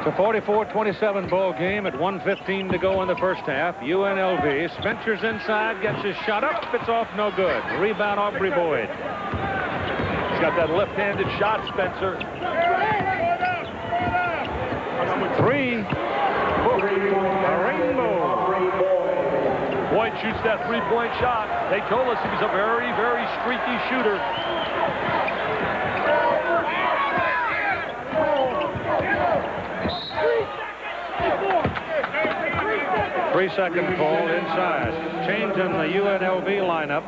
It's a 44-27 ball game at 1:15 to go in the first half. UNLV. Spencer's inside, gets his shot up. It's off, no good. Rebound, Aubrey Boyd. He's got that left-handed shot, Spencer. 3. A rainbow. Boyd shoots that three-point shot. They told us he was a very, very streaky shooter. 3-second call inside. Change in the UNLV lineup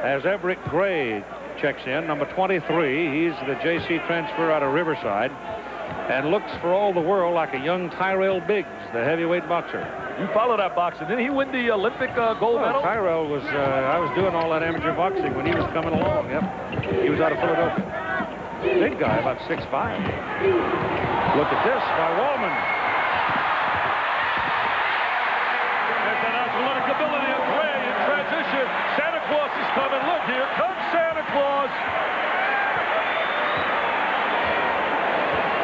as Everett Gray checks in, number 23. He's the JC transfer out of Riverside and looks for all the world like a young Tyrell Biggs, the heavyweight boxer. You follow that boxing. Didn't he win the Olympic gold medal? Tyrell was, I was doing all that amateur boxing when he was coming along, yep. He was out of Philadelphia. Big guy, about 6'5". Look at this by Wallman. There's that athletic ability of Gray in transition. Santa Claus is coming. Look, here comes Santa Claus.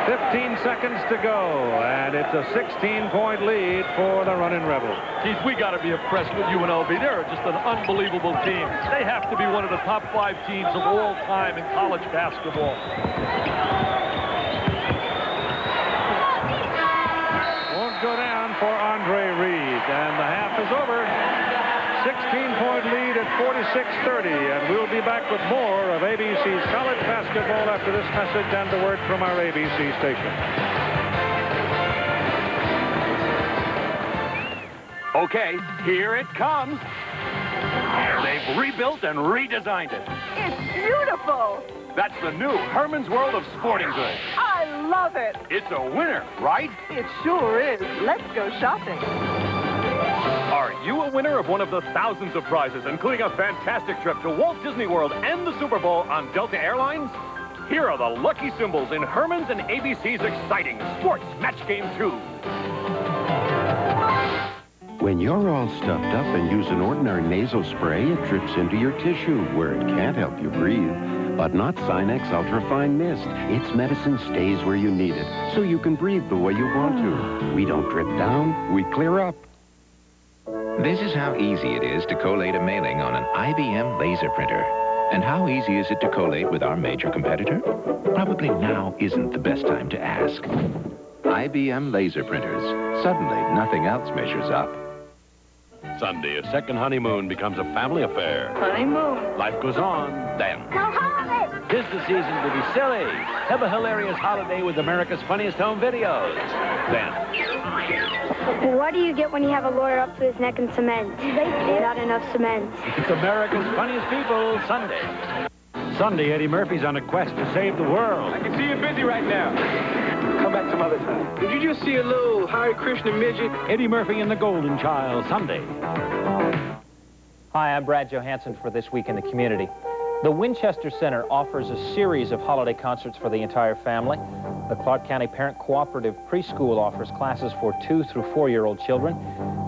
15 seconds to go, and it's a 16-point lead for the running Rebels. Keith, we got to be impressed with UNLV. They're just an unbelievable team. They have to be one of the top 5 teams of all time in college basketball. Won't go down for Andre Reed, and the half is over. 16-point lead at 46-30, and we'll be back with more of ABC's college basketball after this message and a word from our ABC station. Okay, here it comes. They've rebuilt and redesigned it. It's beautiful. That's the new Herman's World of Sporting Goods. I love it. It's a winner, right? It sure is. Let's go shopping. Are you a winner of one of the thousands of prizes, including a fantastic trip to Walt Disney World and the Super Bowl on Delta Airlines? Here are the lucky symbols in Herman's and ABC's exciting Sports Match Game 2. When you're all stuffed up and use an ordinary nasal spray, it drips into your tissue where it can't help you breathe. But not Sinex Ultrafine Mist. Its medicine stays where you need it, so you can breathe the way you want to. We don't drip down, we clear up. This is how easy it is to collate a mailing on an IBM laser printer. And how easy is it to collate with our major competitor? Probably now isn't the best time to ask. IBM laser printers. Suddenly, nothing else measures up. Sunday, a second honeymoon becomes a family affair. Honeymoon. Life goes on, then. Now, holiday. Tis the season to be silly. Have a hilarious holiday with America's funniest home videos. Then. What do you get when you have a lawyer up to his neck in cement? Not enough cement. It's America's funniest people, Sunday. Sunday, Eddie Murphy's on a quest to save the world. I can see you're busy right now. Come back some other time. Did you just see a little Hare Krishna midget? Eddie Murphy and the Golden Child, Sunday. Hi, I'm Brad Johansson for This Week in the Community. The Winchester Center offers a series of holiday concerts for the entire family. The Clark County Parent Cooperative Preschool offers classes for 2- through 4-year-old children.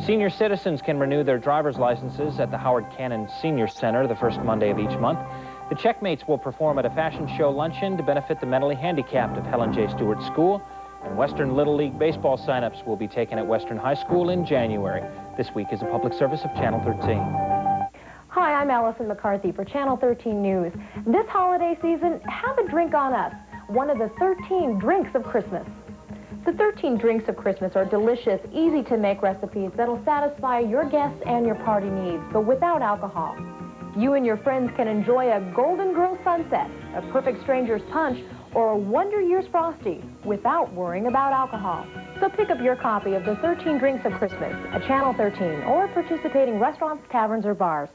Senior citizens can renew their driver's licenses at the Howard Cannon Senior Center the first Monday of each month. The Checkmates will perform at a fashion show luncheon to benefit the mentally handicapped of Helen J. Stewart School. And Western Little League baseball signups will be taken at Western High School in January. This week is a public service of Channel 13. Hi, I'm Allison McCarthy for Channel 13 News. This holiday season, have a drink on us, one of the 13 drinks of Christmas. The 13 drinks of Christmas are delicious, easy-to-make recipes that'll satisfy your guests and your party needs, but without alcohol. You and your friends can enjoy a Golden Girl Sunset, a Perfect Stranger's Punch, or a Wonder Year's Frosty without worrying about alcohol. So pick up your copy of the 13 Drinks of Christmas at Channel 13 or participating restaurants, taverns, or bars.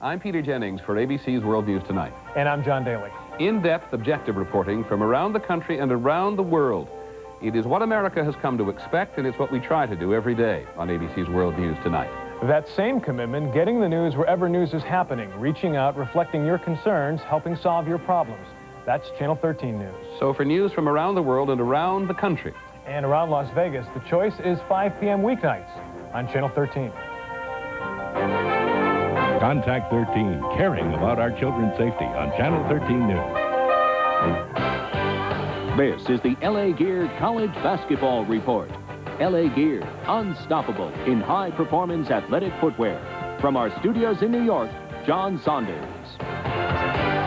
I'm Peter Jennings for ABC's World News Tonight. And I'm John Daly. In-depth, objective reporting from around the country and around the world. It is what America has come to expect, and it's what we try to do every day on ABC's World News Tonight. That same commitment, getting the news wherever news is happening, reaching out, reflecting your concerns, helping solve your problems. That's Channel 13 News. So for news from around the world and around the country. And around Las Vegas, the choice is 5 p.m. weeknights on Channel 13. Contact 13, caring about our children's safety on Channel 13 News. This is the L.A. Gear College Basketball Report. L.A. Gear, unstoppable in high-performance athletic footwear. From our studios in New York, John Saunders.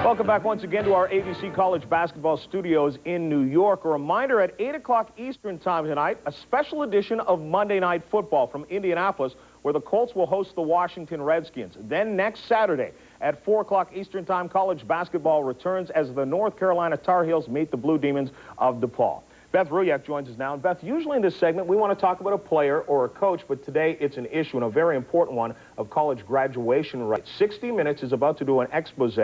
Welcome back once again to our ABC College Basketball Studios in New York. A reminder, at 8 o'clock Eastern Time tonight, a special edition of Monday Night Football from Indianapolis where the Colts will host the Washington Redskins. Then next Saturday at 4 o'clock Eastern Time, college basketball returns as the North Carolina Tar Heels meet the Blue Demons of DePaul. Beth Ruyak joins us now. And Beth, usually in this segment we want to talk about a player or a coach, but today it's an issue, and a very important one, of college graduation rates. 60 Minutes is about to do an expose,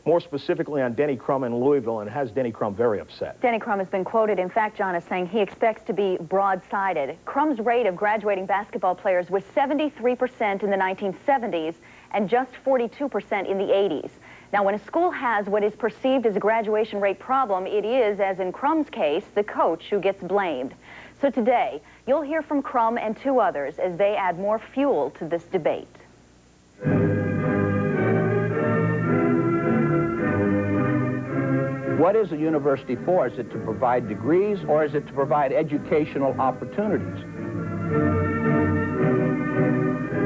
more specifically on Denny Crum in Louisville, and has Denny Crum very upset. Denny Crum has been quoted, in fact, John, as saying he expects to be broadsided. Crum's rate of graduating basketball players was 73% in the 1970s and just 42% in the 80s. Now, when a school has what is perceived as a graduation rate problem, it is, as in Crum's case, the coach who gets blamed. So today, you'll hear from Crum and two others as they add more fuel to this debate. What is a university for? Is it to provide degrees, or is it to provide educational opportunities?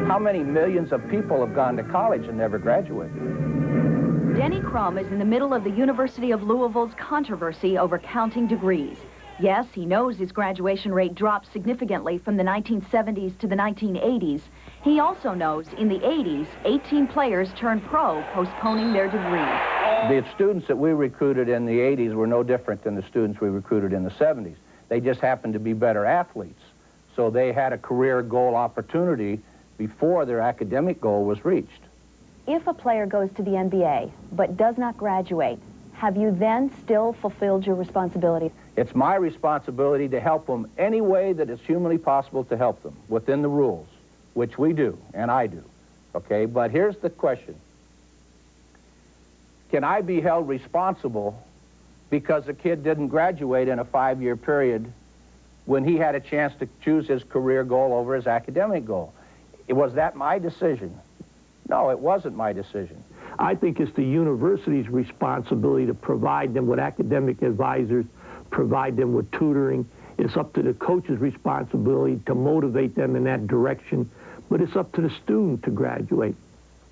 How many millions of people have gone to college and never graduated? Denny Crum is in the middle of the University of Louisville's controversy over counting degrees. Yes, he knows his graduation rate dropped significantly from the 1970s to the 1980s. He also knows in the 80s, 18 players turned pro, postponing their degree. The students that we recruited in the 80s were no different than the students we recruited in the 70s. They just happened to be better athletes. So they had a career goal opportunity before their academic goal was reached. If a player goes to the NBA but does not graduate, have you then still fulfilled your responsibility? It's my responsibility to help them any way that it's humanly possible to help them within the rules, which we do, and I do. Okay, but here's the question. Can I be held responsible because a kid didn't graduate in a 5-year period when he had a chance to choose his career goal over his academic goal? Was that my decision? No, it wasn't my decision. I think it's the university's responsibility to provide them with academic advisors, provide them with tutoring. It's up to the coach's responsibility to motivate them in that direction, but it's up to the student to graduate.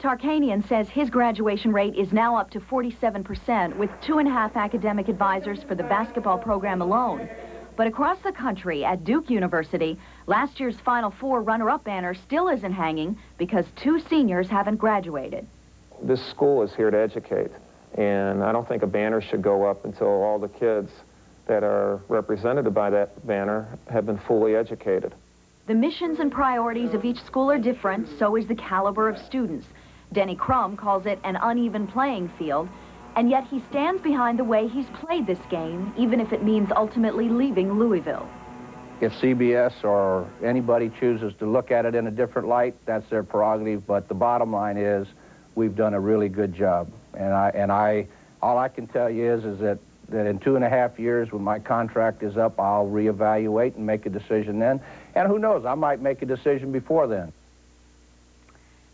Tarkanian says his graduation rate is now up to 47%, with 2.5 academic advisors for the basketball program alone. But across the country, at Duke University, last year's Final Four runner-up banner still isn't hanging because 2 seniors haven't graduated. This school is here to educate, and I don't think a banner should go up until all the kids that are represented by that banner have been fully educated. The missions and priorities of each school are different, so is the caliber of students. Denny Crum calls it an uneven playing field, and yet he stands behind the way he's played this game, even if it means ultimately leaving Louisville. If CBS or anybody chooses to look at it in a different light, that's their prerogative, but the bottom line is we've done a really good job. And all I can tell you is that in 2.5 years, when my contract is up, I'll reevaluate and make a decision then. And who knows, I might make a decision before then.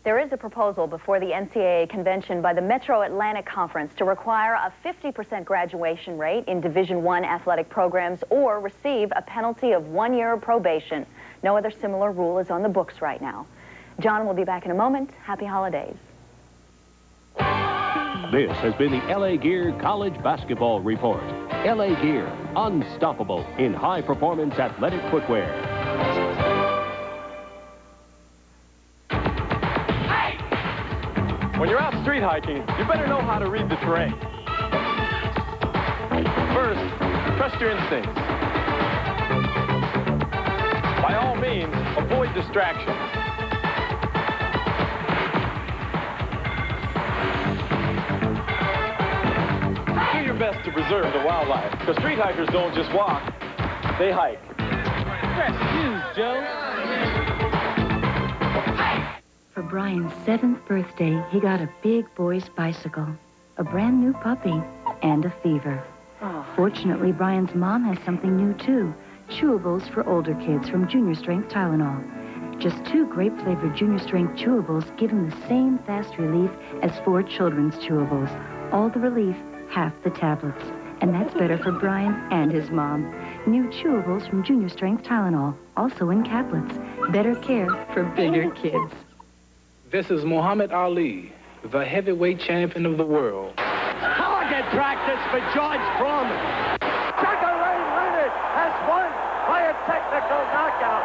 There is a proposal before the NCAA convention by the Metro Atlantic Conference to require a 50% graduation rate in Division I athletic programs or receive a penalty of 1 year of probation. No other similar rule is on the books right now. John will be back in a moment. Happy holidays. This has been the LA Gear College Basketball Report. LA Gear, unstoppable in high-performance athletic footwear. When you're out street hiking, you better know how to read the terrain. First, trust your instincts. By all means, avoid distractions. Do your best to preserve the wildlife, because street hikers don't just walk, they hike. Fresh shoes, Joe. For Brian's 7th birthday, he got a big boy's bicycle, a brand new puppy, and a fever. Fortunately, Brian's mom has something new, too. Chewables for older kids from Junior Strength Tylenol. Just 2 grape-flavored Junior Strength chewables give him the same fast relief as 4 children's chewables. All the relief, half the tablets. And that's better for Brian and his mom. New chewables from Junior Strength Tylenol, also in caplets. Better care for bigger kids. This is Muhammad Ali, the heavyweight champion of the world. Target practice for George Foreman. Sugar Ray Leonard has won by a technical knockout.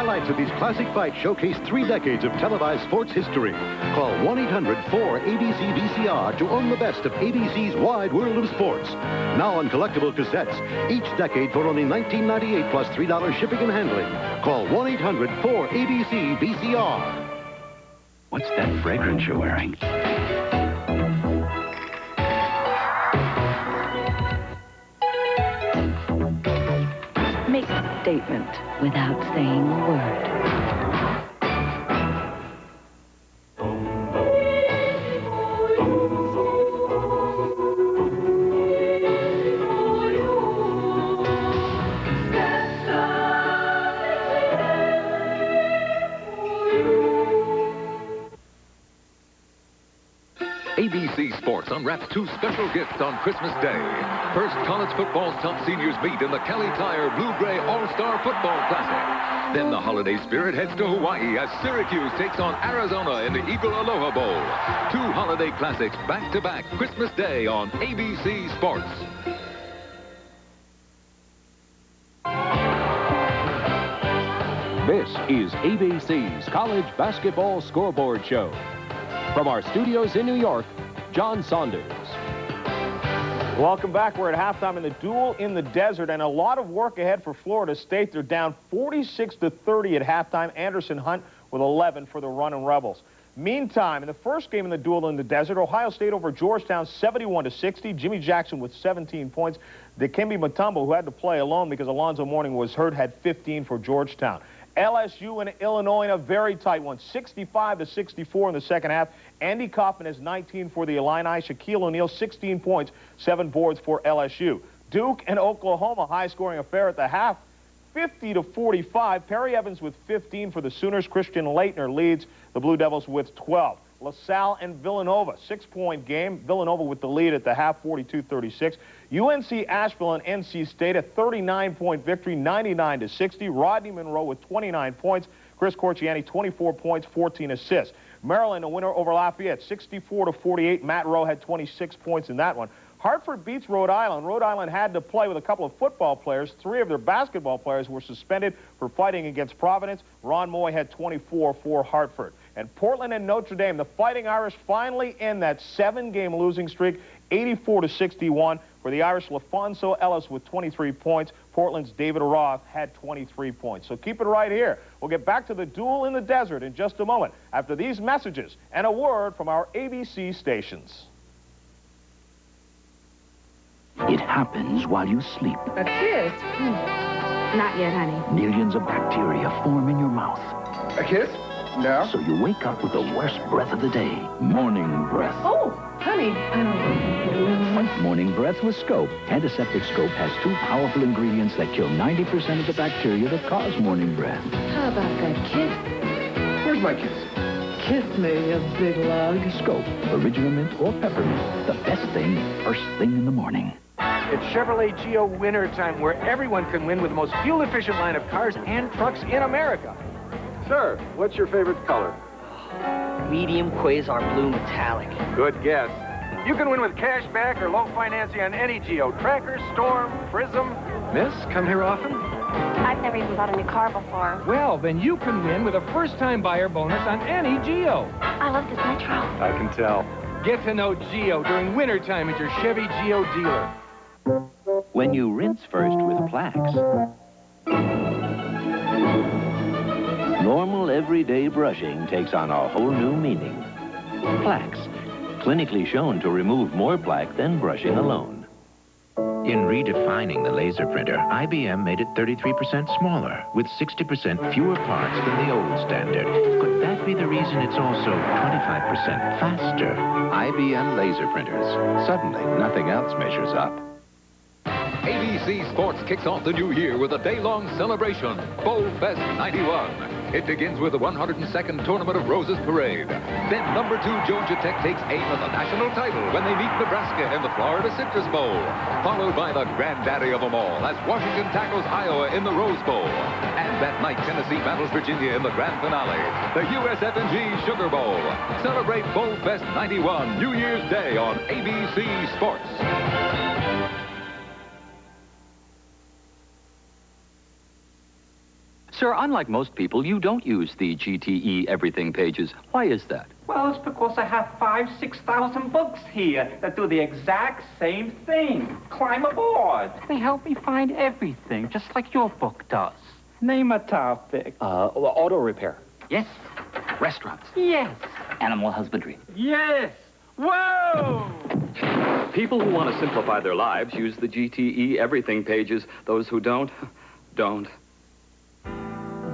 Highlights of these classic fights showcase 3 decades of televised sports history. Call 1-800-4-ABC-VCR to own the best of ABC's wide world of sports. Now on collectible cassettes, each decade for only $19.98 plus $3 shipping and handling. Call 1-800-4-ABC-VCR. What's that fragrance you're wearing? Make a statement without saying a word. ABC Sports unwraps 2 special gifts on Christmas Day. First, college football's top seniors meet in the Kelly Tire Blue-Gray All-Star Football Classic. Then the holiday spirit heads to Hawaii as Syracuse takes on Arizona in the Eagle Aloha Bowl. 2 holiday classics back-to-back Christmas Day on ABC Sports. This is ABC's College Basketball Scoreboard Show. From our studios in New York, John Saunders. Welcome back. We're at halftime in the duel in the desert, and a lot of work ahead for Florida State. They're down 46-30 at halftime. Anderson Hunt with 11 for the Runnin' Rebels. Meantime, in the first game in the duel in the desert, Ohio State over Georgetown 71-60. Jimmy Jackson with 17 points. Dikembe Mutombo, who had to play alone because Alonzo Mourning was hurt, had 15 for Georgetown. LSU and Illinois in a very tight one, 65-64 in the second half. Andy Kaufman has 19 for the Illini. Shaquille O'Neal, 16 points, 7 boards for LSU. Duke and Oklahoma, high-scoring affair at the half, 50-45. Perry Evans with 15 for the Sooners. Christian Laettner leads the Blue Devils with 12. LaSalle and Villanova, 6-point game. Villanova with the lead at the half, 42-36. UNC Asheville and NC State, a 39-point victory, 99-60. Rodney Monroe with 29 points. Chris Corchiani, 24 points, 14 assists. Maryland, a winner over Lafayette, 64-48. Matt Rowe had 26 points in that one. Hartford beats Rhode Island. Rhode Island had to play with a couple of football players. 3 of their basketball players were suspended for fighting against Providence. Ron Moy had 24 for Hartford. And Portland and Notre Dame, the Fighting Irish finally end that 7-game losing streak, 84-61. For the Irish, LaFonso Ellis with 23 points. Portland's David Roth had 23 points. So keep it right here. We'll get back to the duel in the desert in just a moment after these messages and a word from our ABC stations. It happens while you sleep. A kiss? Not yet, honey. Millions of bacteria form in your mouth. A kiss? No. So you wake up with the worst breath of the day, morning breath. Oh, honey. Fight morning breath with Scope. Antiseptic Scope has 2 powerful ingredients that kill 90% of the bacteria that cause morning breath. How about that kiss? Where's my kiss? Kiss me, you big lug. Scope, original mint or peppermint. The best thing, first thing in the morning. It's Chevrolet Geo winter time, where everyone can win with the most fuel-efficient line of cars and trucks in America. Sir, what's your favorite color? Medium Quasar Blue Metallic. Good guess. You can win with cash back or low financing on any Geo. Tracker, Storm, Prism. Miss, come here often? I've never even bought a new car before. Well, then you can win with a first-time buyer bonus on any Geo. I love this Metro. I can tell. Get to know Geo during wintertime at your Chevy Geo dealer. When you rinse first with Plax, normal everyday brushing takes on a whole new meaning. Plax, clinically shown to remove more plaque than brushing alone. In redefining the laser printer, IBM made it 33% smaller, with 60% fewer parts than the old standard. Could that be the reason it's also 25% faster? IBM laser printers. Suddenly, nothing else measures up. ABC Sports kicks off the new year with a day-long celebration, Bowl Fest 91. It begins with the 102nd Tournament of Roses Parade. Then number 2 Georgia Tech takes aim at the national title when they meet Nebraska in the Florida Citrus Bowl. Followed by the granddaddy of them all as Washington tackles Iowa in the Rose Bowl. And that night Tennessee battles Virginia in the grand finale, the USF&G Sugar Bowl. Celebrate Bowl Fest 91 New Year's Day on ABC Sports. Sir, unlike most people, you don't use the GTE everything pages. Why is that? Well, it's because I have 5,000 to 6,000 books here that do the exact same thing. Climb aboard. They help me find everything, just like your book does. Name a topic. Auto repair. Yes. Restaurants. Yes. Animal husbandry. Yes. Whoa! People who want to simplify their lives use the GTE everything pages. Those who don't, don't.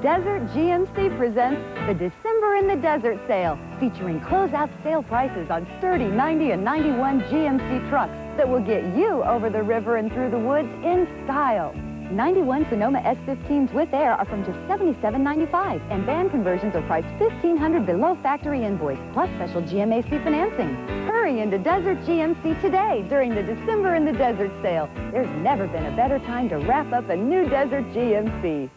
Desert GMC presents the December in the Desert sale, featuring closeout sale prices on sturdy 90 and 91 GMC trucks that will get you over the river and through the woods in style. 91 Sonoma S15s with air are from just $77.95, and van conversions are priced $1,500 below factory invoice, plus special GMAC financing. Hurry into Desert GMC today during the December in the Desert sale. There's never been a better time to wrap up a new Desert GMC.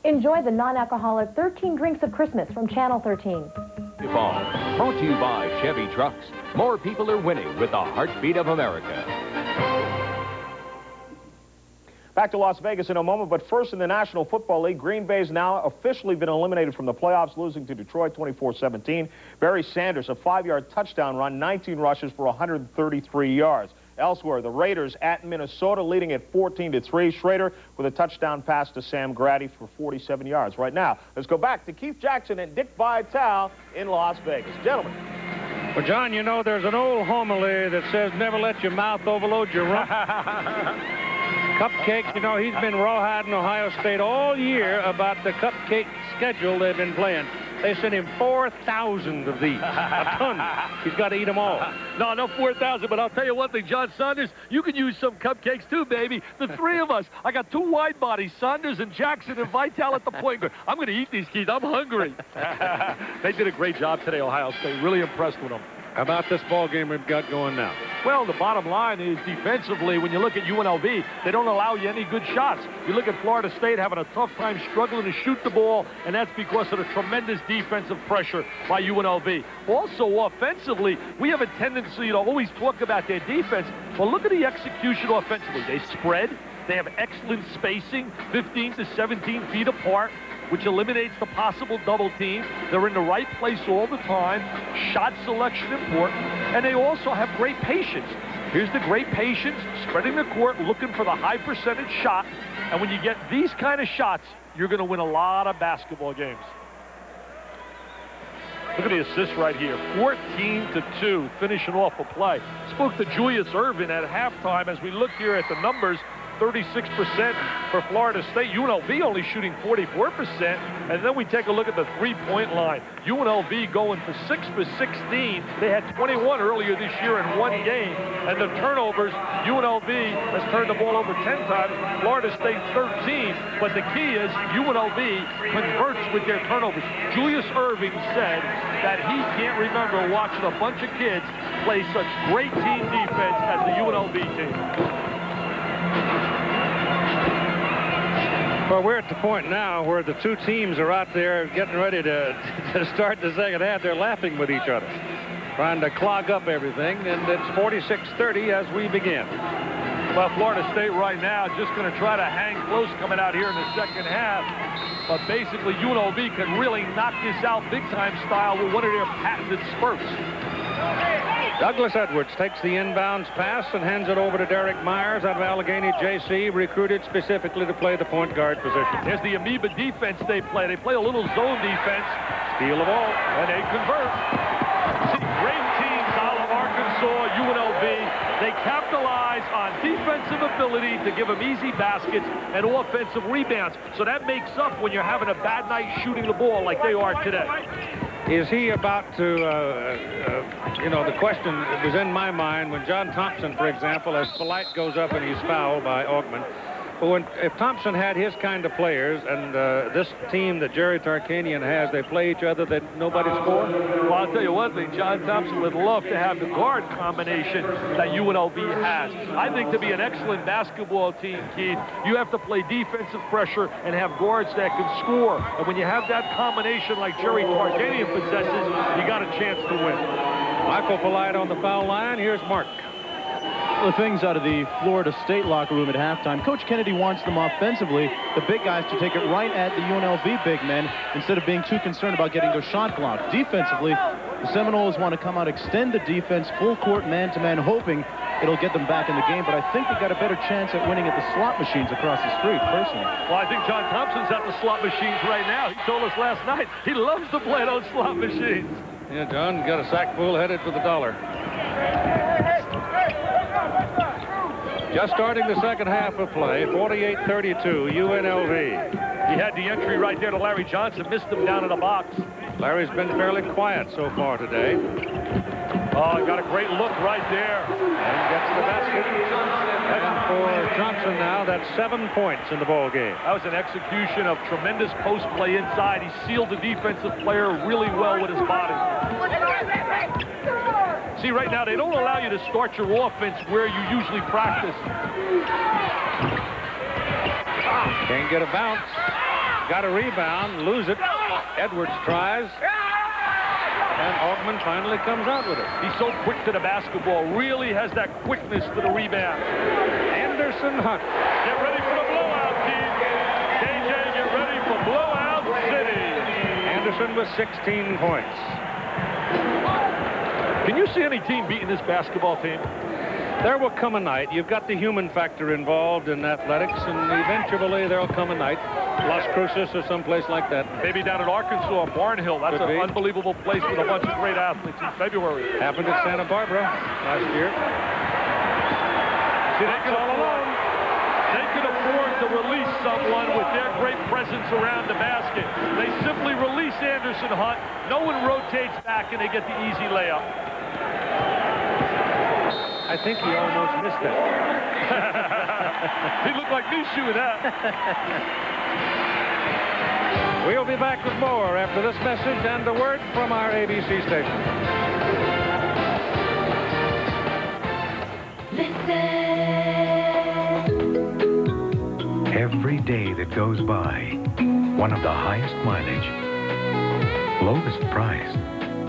Enjoy the non-alcoholic 13 Drinks of Christmas from Channel 13. Brought to you by Chevy Trucks. More people are winning with the heartbeat of America. Back to Las Vegas in a moment, but first in the National Football League, Green Bay's now officially been eliminated from the playoffs, losing to Detroit 24-17. Barry Sanders, a 5-yard touchdown run, 19 rushes for 133 yards. Elsewhere, the Raiders at Minnesota leading at 14-3. Schrader with a touchdown pass to Sam Grady for 47 yards. Right now, let's go back to Keith Jackson and Dick Vitale in Las Vegas. Gentlemen. Well, John, you know, there's an old homily that says never let your mouth overload your rump. Cupcake, you know, he's been rawhiding Ohio State all year about the cupcake schedule they've been playing. They sent him 4,000 of these, a ton. He's got to eat them all. No 4,000, but I'll tell you one thing, John Saunders, you can use some cupcakes too, baby. The three of us. I got two wide bodies, Saunders and Jackson and Vitale at the point guard. I'm going to eat these kids. I'm hungry. They did a great job today, Ohio State. Really impressed with them. How about this ball game we've got going now? Well, the bottom line is defensively, when you look at UNLV, they don't allow you any good shots. You look at Florida State having a tough time struggling to shoot the ball, and that's because of the tremendous defensive pressure by UNLV. Also, offensively, we have a tendency to always talk about their defense. Well, look at the execution offensively. They spread. They have excellent spacing, 15 to 17 feet apart, which eliminates the possible double team. They're in the right place all the time. Shot selection important. And they also have great patience. Here's the great patience, spreading the court, looking for the high percentage shot. And when you get these kind of shots, you're going to win a lot of basketball games. Look at the assist right here. 14-2, finishing off a play. Spoke to Julius Erving at halftime as we look here at the numbers. 36% for Florida State. UNLV only shooting 44%. And then we take a look at the three-point line. UNLV going for 6 for 16. They had 21 earlier this year in one game. And the turnovers, UNLV has turned the ball over 10 times. Florida State 13. But the key is UNLV converts with their turnovers. Julius Erving said that he can't remember watching a bunch of kids play such great team defense as the UNLV team. Well, we're at the point now where the two teams are out there getting ready to start the second half. They're laughing with each other, trying to clog up everything, and it's 46-30 as we begin. Well, Florida State right now just going to try to hang close coming out here in the second half. But basically, UNLV can really knock this out big-time style with one of their patented spurts. Douglas Edwards takes the inbounds pass and hands it over to Derek Myers out of Allegheny JC, recruited specifically to play the point guard position. There's the amoeba defense they play. They play a little zone defense. Steal the ball, and they convert. See, great teams out of Arkansas, UNLV. They capitalize on defensive ability to give them easy baskets and offensive rebounds. So that makes up when you're having a bad night shooting the ball like they are today. Is he about to, you know, the question was in my mind when John Thompson, for example, as Polite goes up and he's fouled by Augman. But if Thompson had his kind of players and this team that Jerry Tarkanian has, they play each other that nobody scored? Well, I'll tell you one thing, John Thompson would love to have the guard combination that UNLV has. I think to be an excellent basketball team, Keith, you have to play defensive pressure and have guards that can score. And when you have that combination like Jerry Tarkanian possesses, you got a chance to win. Michael Polite on the foul line. Here's Mark. couple of things out of the Florida State locker room at halftime. Coach Kennedy wants them offensively, the big guys, to take it right at the UNLV big men instead of being too concerned about getting their shot blocked. Defensively, the Seminoles want to come out, extend the defense, full court, man-to-man, hoping it'll get them back in the game. But I think they've got a better chance at winning at the slot machines across the street, personally. Well, I think John Thompson's at the slot machines right now. He told us last night he loves to play those slot machines. Yeah, John got a sack full headed for the dollar. Just starting the second half of play, 48-32, UNLV. He had the entry right there to Larry Johnson, missed him down in the box. Larry's been fairly quiet so far today. Oh, got a great look right there. And gets the basket. And for Johnson now, that's 7 points in the ball game. That was an execution of tremendous post play inside. He sealed the defensive player really well with his body. See, right now, they don't allow you to start your offense where you usually practice. Can't get a bounce. Got a rebound, lose it. Edwards tries. And Augman finally comes out with it. He's so quick to the basketball. Really has that quickness to the rebound. Anderson Hunt. Get ready for the blowout, team. KJ, get ready for blowout city. Anderson with 16 points. Can you see any team beating this basketball team? There will come a night. You've got the human factor involved in athletics, and eventually there'll come a night. Las Cruces or someplace like that. Maybe down in Arkansas, Barnhill. That's an unbelievable place with a bunch of great athletes in February. Happened at Santa Barbara last year. See, they could all alone. They could afford to release someone with their great presence around the basket. They simply release Anderson Hunt. No one rotates back, and they get the easy layup. I think he almost missed it. He looked like me shooting that. We'll be back with more after this message and a word from our ABC station. Every day that goes by, one of the highest mileage, lowest price,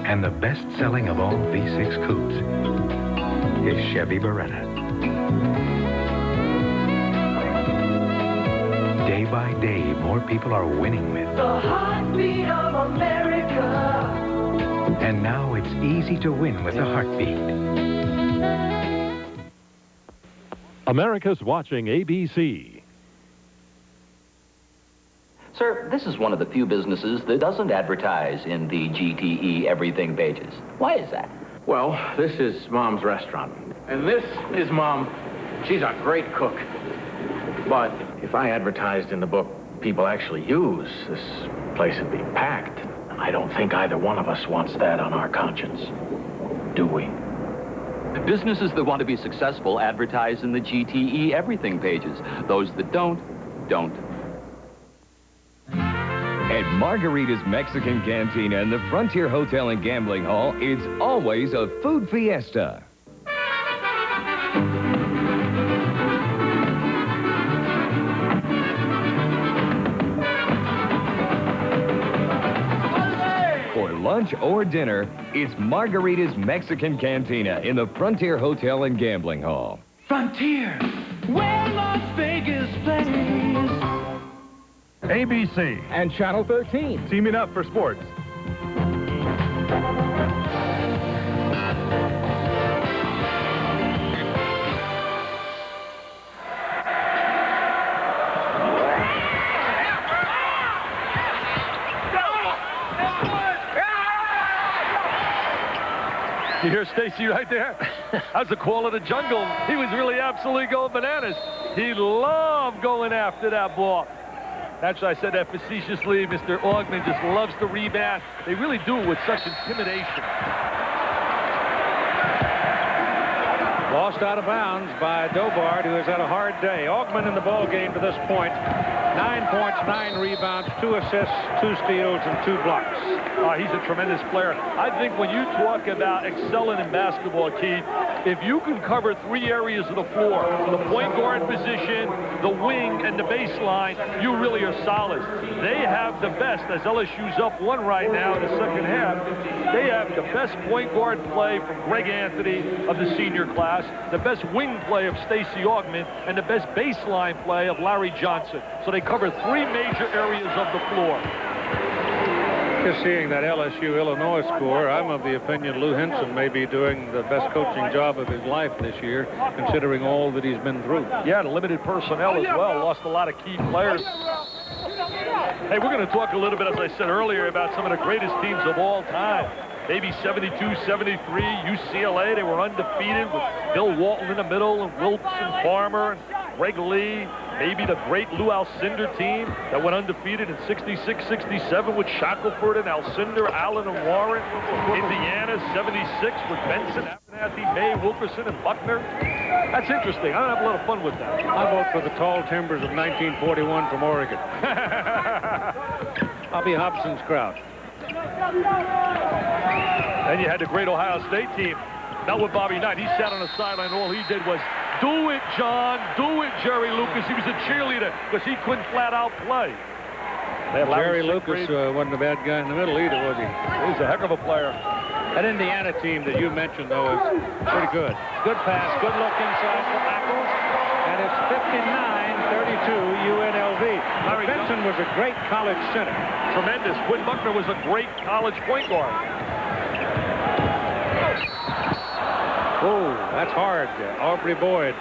and the best-selling of all V6 coupes is Chevy Beretta. Day by day, more people are winning with the heartbeat of America. And now it's easy to win with a heartbeat. America's watching ABC. Sir, this is one of the few businesses that doesn't advertise in the GTE everything pages. Why is that? Well, this is Mom's restaurant. And this is Mom. She's a great cook. But if I advertised in the book people actually use, this place would be packed. I don't think either one of us wants that on our conscience. Do we? Businesses that want to be successful advertise in the GTE everything pages. Those that don't. At Margarita's Mexican Cantina and the Frontier Hotel and Gambling Hall, it's always a food fiesta. For lunch or dinner, it's Margarita's Mexican Cantina in the Frontier Hotel and Gambling Hall. Frontier, where Las Vegas plays. ABC and Channel 13 teaming up for sports. You hear Stacy right there? That's the call of the jungle. He was really absolutely going bananas. He loved going after that ball. That's why I said that facetiously. Mr. Augman just loves the rebound. They really do it with such intimidation. Lost out of bounds by Dobard, who has had a hard day. Augman in the ball game to this point. 9 points, 9 rebounds, 2 assists, 2 steals, and 2 blocks. He's a tremendous player. I think when you talk about excelling in basketball, Keith, if you can cover 3 areas of the floor, the point guard position, the wing, and the baseline, you really are solid. They have the best, as LSU's up 1 right now in the second half, they have the best point guard play from Greg Anthony of the senior class, the best wing play of Stacey Augmon, and the best baseline play of Larry Johnson. So they cover 3 major areas of the floor. Just seeing that LSU-Illinois score, I'm of the opinion Lou Henson may be doing the best coaching job of his life this year, considering all that he's been through. Yeah, the limited personnel as well. Lost a lot of key players. Hey, we're going to talk a little bit, as I said earlier, about some of the greatest teams of all time. Maybe 72, 73, UCLA, they were undefeated with Bill Walton in the middle and Wilson Farmer and Greg Lee. Maybe the great Lou Alcindor team that went undefeated in 66, 67 with Shackelford and Alcindor, Allen and Warren. Indiana, 76 with Benson, Abernathy, May, Wilkerson, and Buckner. That's interesting. I have a lot of fun with that. I vote for the Tall Timbers of 1941 from Oregon. I'll be Hobson's crowd. Then you had the great Ohio State team. Not with Bobby Knight. He sat on the sideline. All he did was, do it, John. Do it, Jerry Lucas. He was a cheerleader because he couldn't flat out play. Jerry Lucas wasn't a bad guy in the middle either, was he? He's a heck of a player. That Indiana team that you mentioned, though, is pretty good. Good pass. Good look inside for Ackles. And it's 59-32 UNLV. Larry Benson was a great college center. Tremendous. Quinn Buckner was a great college point guard. Oh, that's hard. Aubrey Boyd.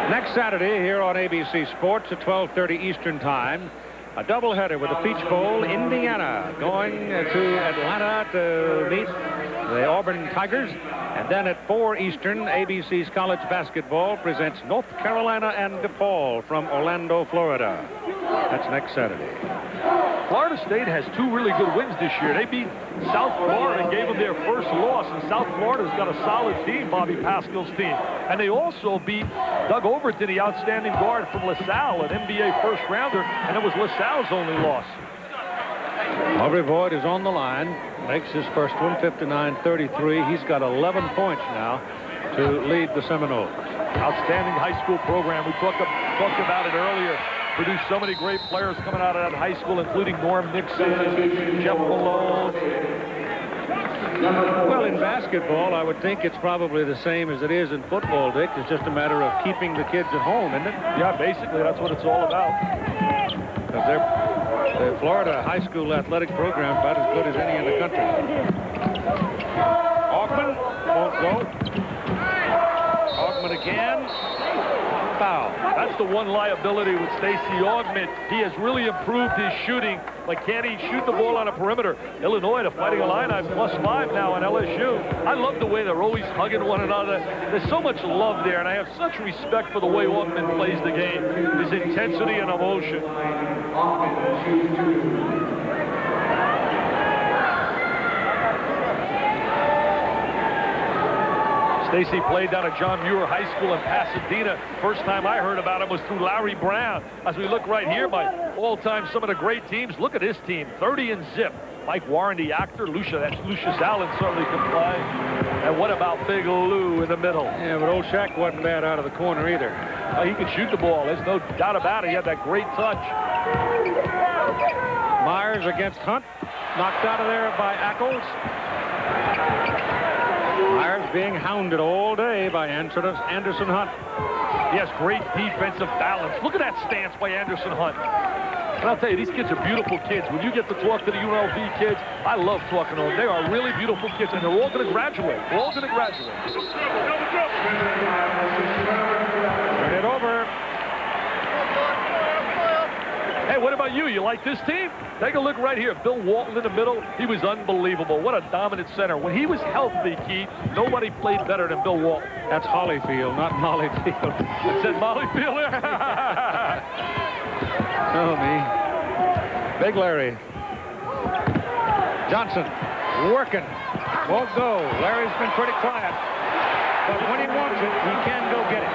Next Saturday here on ABC Sports at 12:30 Eastern Time, a doubleheader with the Peach Bowl. Indiana going to Atlanta to meet the Auburn Tigers. And then at 4 Eastern, ABC's college basketball presents North Carolina and DePaul from Orlando, Florida. That's next Saturday. Florida State has 2 really good wins this year. They beat South Florida and gave them their first loss. And South Florida's got a solid team, Bobby Pascal's team. And they also beat Doug Overton, the outstanding guard from LaSalle, an NBA first-rounder. And it was LaSalle's only loss. Aubrey Boyd is on the line. Makes his first one, 59-33. He's got 11 points now to lead the Seminoles. Outstanding high school program. We talked about it earlier. Produced so many great players coming out of that high school, including Norm Nixon, Jeff Malone. Well, in basketball, I would think it's probably the same as it is in football, Dick. It's just a matter of keeping the kids at home, isn't it? Yeah, basically, that's what it's all about. Because the Florida high school athletic program is about as good as any in the country. Augmon won't go. Augmon again. Foul. That's the one liability with Stacey Augmon. He has really improved his shooting, but can he shoot the ball on a perimeter? Illinois, the Fighting Illini, +5 now on LSU. I love the way they're always hugging one another. There's so much love there, and I have such respect for the way Augmon plays the game, his intensity and emotion. Stacey played down at John Muir High School in Pasadena. First time I heard about him was through Larry Brown. As we look right here, by all-time, some of the great teams. Look at this team, 30 and zip. Mike Warren, the actor. That's Lucius Allen certainly can play. And what about Big Lou in the middle? Yeah, but old Shaq wasn't bad out of the corner either. He could shoot the ball. There's no doubt about it. He had that great touch. Myers against Hunt. Knocked out of there by Ackles. Myers being hounded all day by Anderson Hunt. He has great defensive balance. Look at that stance by Anderson Hunt. And I'll tell you, these kids are beautiful kids. When you get to talk to the UNLV kids, I love talking to them. They are really beautiful kids, and they're all going to graduate. They're all going to graduate. Turn it over. Hey, what about you? You like this team? Take a look right here. Bill Walton in the middle. He was unbelievable. What a dominant center. When he was healthy, Keith, nobody played better than Bill Walton. That's Hollyfield, not Mollyfield. I said Mollyfield. Oh, me. Big Larry. Johnson working. Won't go. Larry's been pretty quiet. But when he wants it, he can go get it.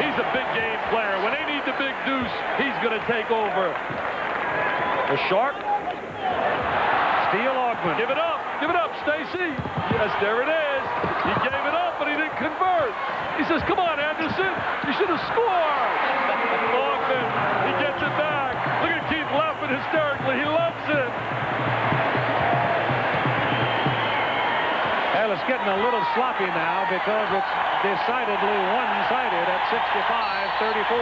He's a big game player. When they need the big big deuce. He's going to take over. The shark. Steele Augmon. Give it up. Give it up, Stacy. Yes, there it is. He gave it up, but he didn't convert. He says, come on, Anderson. You should have scored. Augmon, he gets it back. Look at Keith laughing hysterically. He loves it. Well, it's getting a little sloppy now because it's decidedly one-sided at 65-34.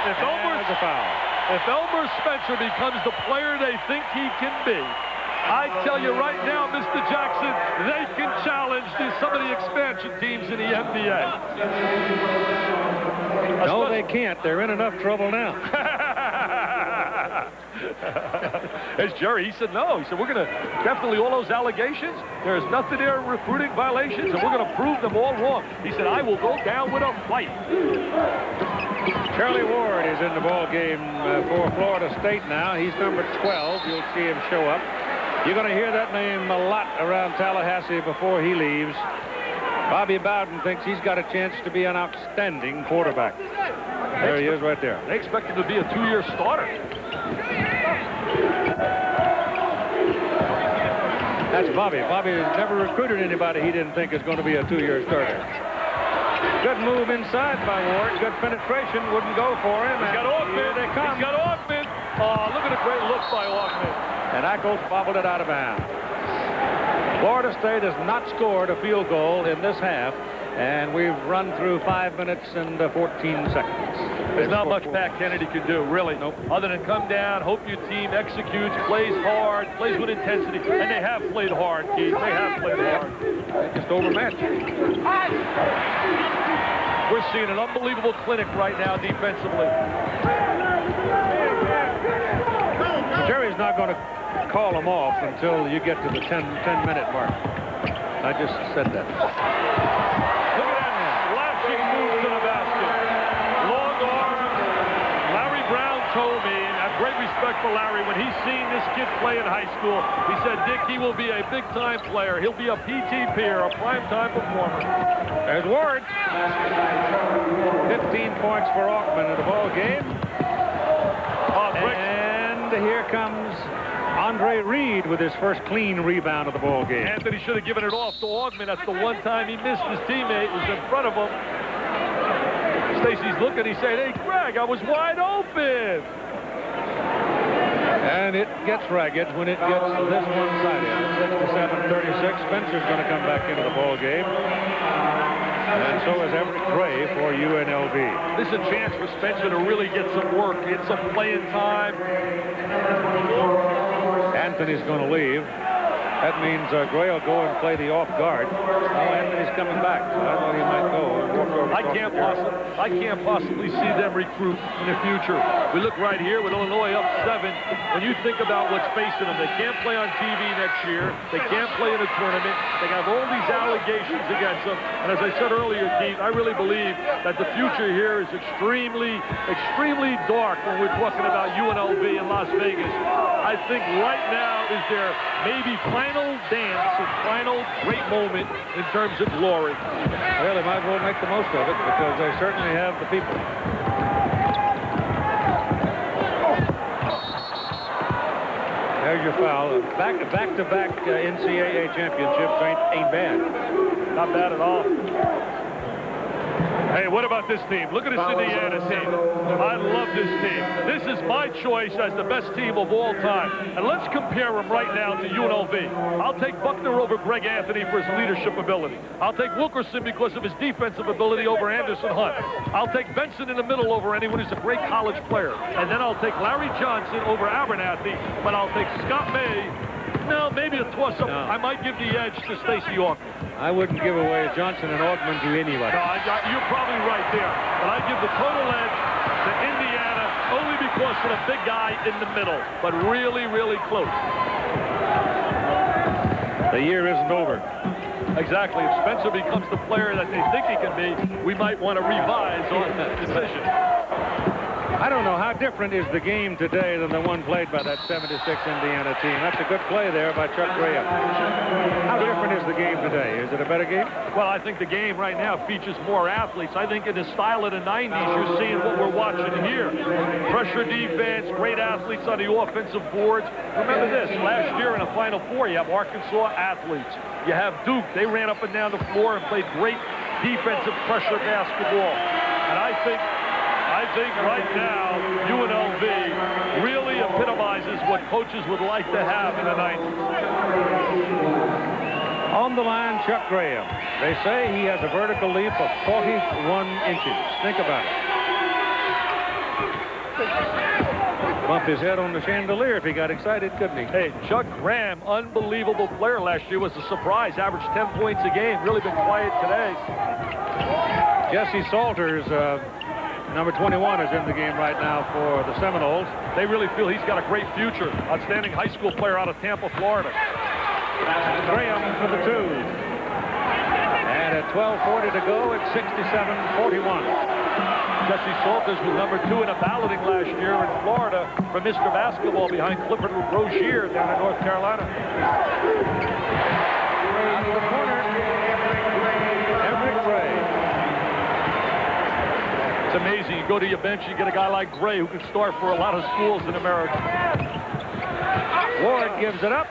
If Elmer Spencer becomes the player they think he can be, I tell you right now, Mr. Jackson, they can challenge some of the expansion teams in the NBA. No, they can't. They're in enough trouble now. As Jerry, he said no. He said, we're going to definitely all those allegations. There's nothing there in recruiting violations, and we're going to prove them all wrong. He said, I will go down with a fight. Charlie Ward is in the ball game for Florida State now. He's number 12. You'll see him show up. You're going to hear that name a lot around Tallahassee before he leaves. Bobby Bowden thinks he's got a chance to be an outstanding quarterback. There he is right there. They expect him to be a 2-year starter. That's Bobby. Bobby has never recruited anybody he didn't think is going to be a 2-year starter. Good move inside by Ward. Good penetration. Wouldn't go for him. He's got Augmon. They come. He's got Augmon. Oh, look at the great look by Augmon. And Ackles bobbled it out of bounds. Florida State has not scored a field goal in this half, and we've run through 5 minutes and 14 seconds. There's not much Pat Kennedy can do, really. Nope. Other than come down, hope your team executes, plays hard, plays with intensity. And they have played hard, Keith. They have played hard. They just overmatched. We're seeing an unbelievable clinic right now defensively. Jerry's not going to call them off until you get to the 10-minute mark. I just said that. Look at that flashing move to the basket. Long arm. Larry Brown told me, and I have great respect for Larry, when he's seen this kid play in high school, he said, Dick, he will be a big-time player. He'll be a PTPer, a prime-time performer. There's Ward. 15 points for Augmon in the ball game. And here comes Andre Reed with his first clean rebound of the ball game. Anthony should have given it off to Augmon. That's the one time he missed. His teammate was in front of him. Stacy's looking. He's saying, hey, Greg, I was wide open. And it gets ragged when it gets this one-sided. 67-36. Spencer's going to come back into the ball game. And so is Everett Gray for UNLV. This is a chance for Spencer to really get some work, get some playing time. Anthony's going to leave. That means Gray will go and play the off guard. Oh, Anthony's coming back. So I thought he might go. I can't possibly see them recruit in the future. We look right here with Illinois up 7. When you think about what's facing them, they can't play on TV next year. They can't play in a tournament. They have all these allegations against them. And as I said earlier, Keith, I really believe that the future here is extremely, extremely dark when we're talking about UNLV in Las Vegas. I think right now is their maybe final dance and final great moment in terms of glory. Well, they might as well make the most of it because they certainly have the people. There's your foul. Back-to-back NCAA championships ain't bad. Not bad at all. Hey, what about this team? Look at this Indiana team. I love this team. This is my choice as the best team of all time. And let's compare them right now to UNLV. I'll take Buckner over Greg Anthony for his leadership ability. I'll take Wilkerson because of his defensive ability over Anderson Hunt. I'll take Benson in the middle over anyone who's a great college player. And then I'll take Larry Johnson over Abernathy. But I'll take Scott May. No, maybe a toss-up. No. I might give the edge to Stacey Augmon. I wouldn't give away Johnson and Augmon to anybody. No, you're probably right there. But I give the total edge to Indiana only because of the big guy in the middle. But really, really close. The year isn't over. Exactly. If Spencer becomes the player that they think he can be, we might want to revise on that decision. I don't know, how different is the game today than the one played by that 76 Indiana team? That's a good play there by Chuck Graham. How different is the game today? Is it a better game? Well, I think the game right now features more athletes. I think in the style of the 90s, you're seeing what we're watching here. Pressure defense, great athletes on the offensive boards. Remember this, last year in the Final Four, you have Arkansas athletes. You have Duke. They ran up and down the floor and played great defensive pressure basketball. And I think right now, UNLV really epitomizes what coaches would like to have in the 90s. On the line, Chuck Graham. They say he has a vertical leap of 41 inches. Think about it. Bump his head on the chandelier if he got excited, couldn't he? Hey, Chuck Graham, unbelievable player last year, was a surprise. Averaged 10 points a game. Really been quiet today. Jesse Salters, number 21, is in the game right now for the Seminoles. They really feel he's got a great future. Outstanding high school player out of Tampa, Florida. Graham for the two. And at 12:40 to go, it's 67-41. Jesse Salters was number 2 in a balloting last year in Florida for Mr. Basketball behind Clifford Rozier down in North Carolina. To the corner, Everett Gray. It's amazing. You go to your bench, you get a guy like Gray who can start for a lot of schools in America. Ward gives it up.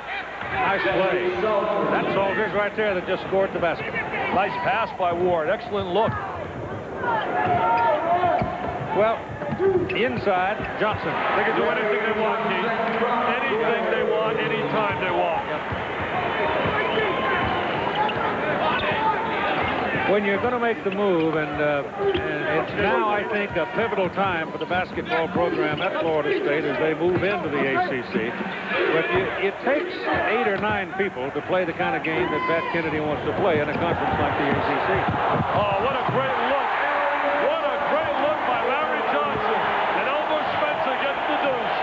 Nice play. That's Salters right there that just scored the basket. Nice pass by Ward. Excellent look. Well, inside, Johnson. They can do anything they want, Keith. Anything they want, anytime they want. When you're going to make the move, and it's now, I think, a pivotal time for the basketball program at Florida State as they move into the ACC. But it takes 8 or 9 people to play the kind of game that Pat Kennedy wants to play in a conference like the ACC. Oh, what a great look. What a great look by Larry Johnson. And Elmer Spencer gets the deuce.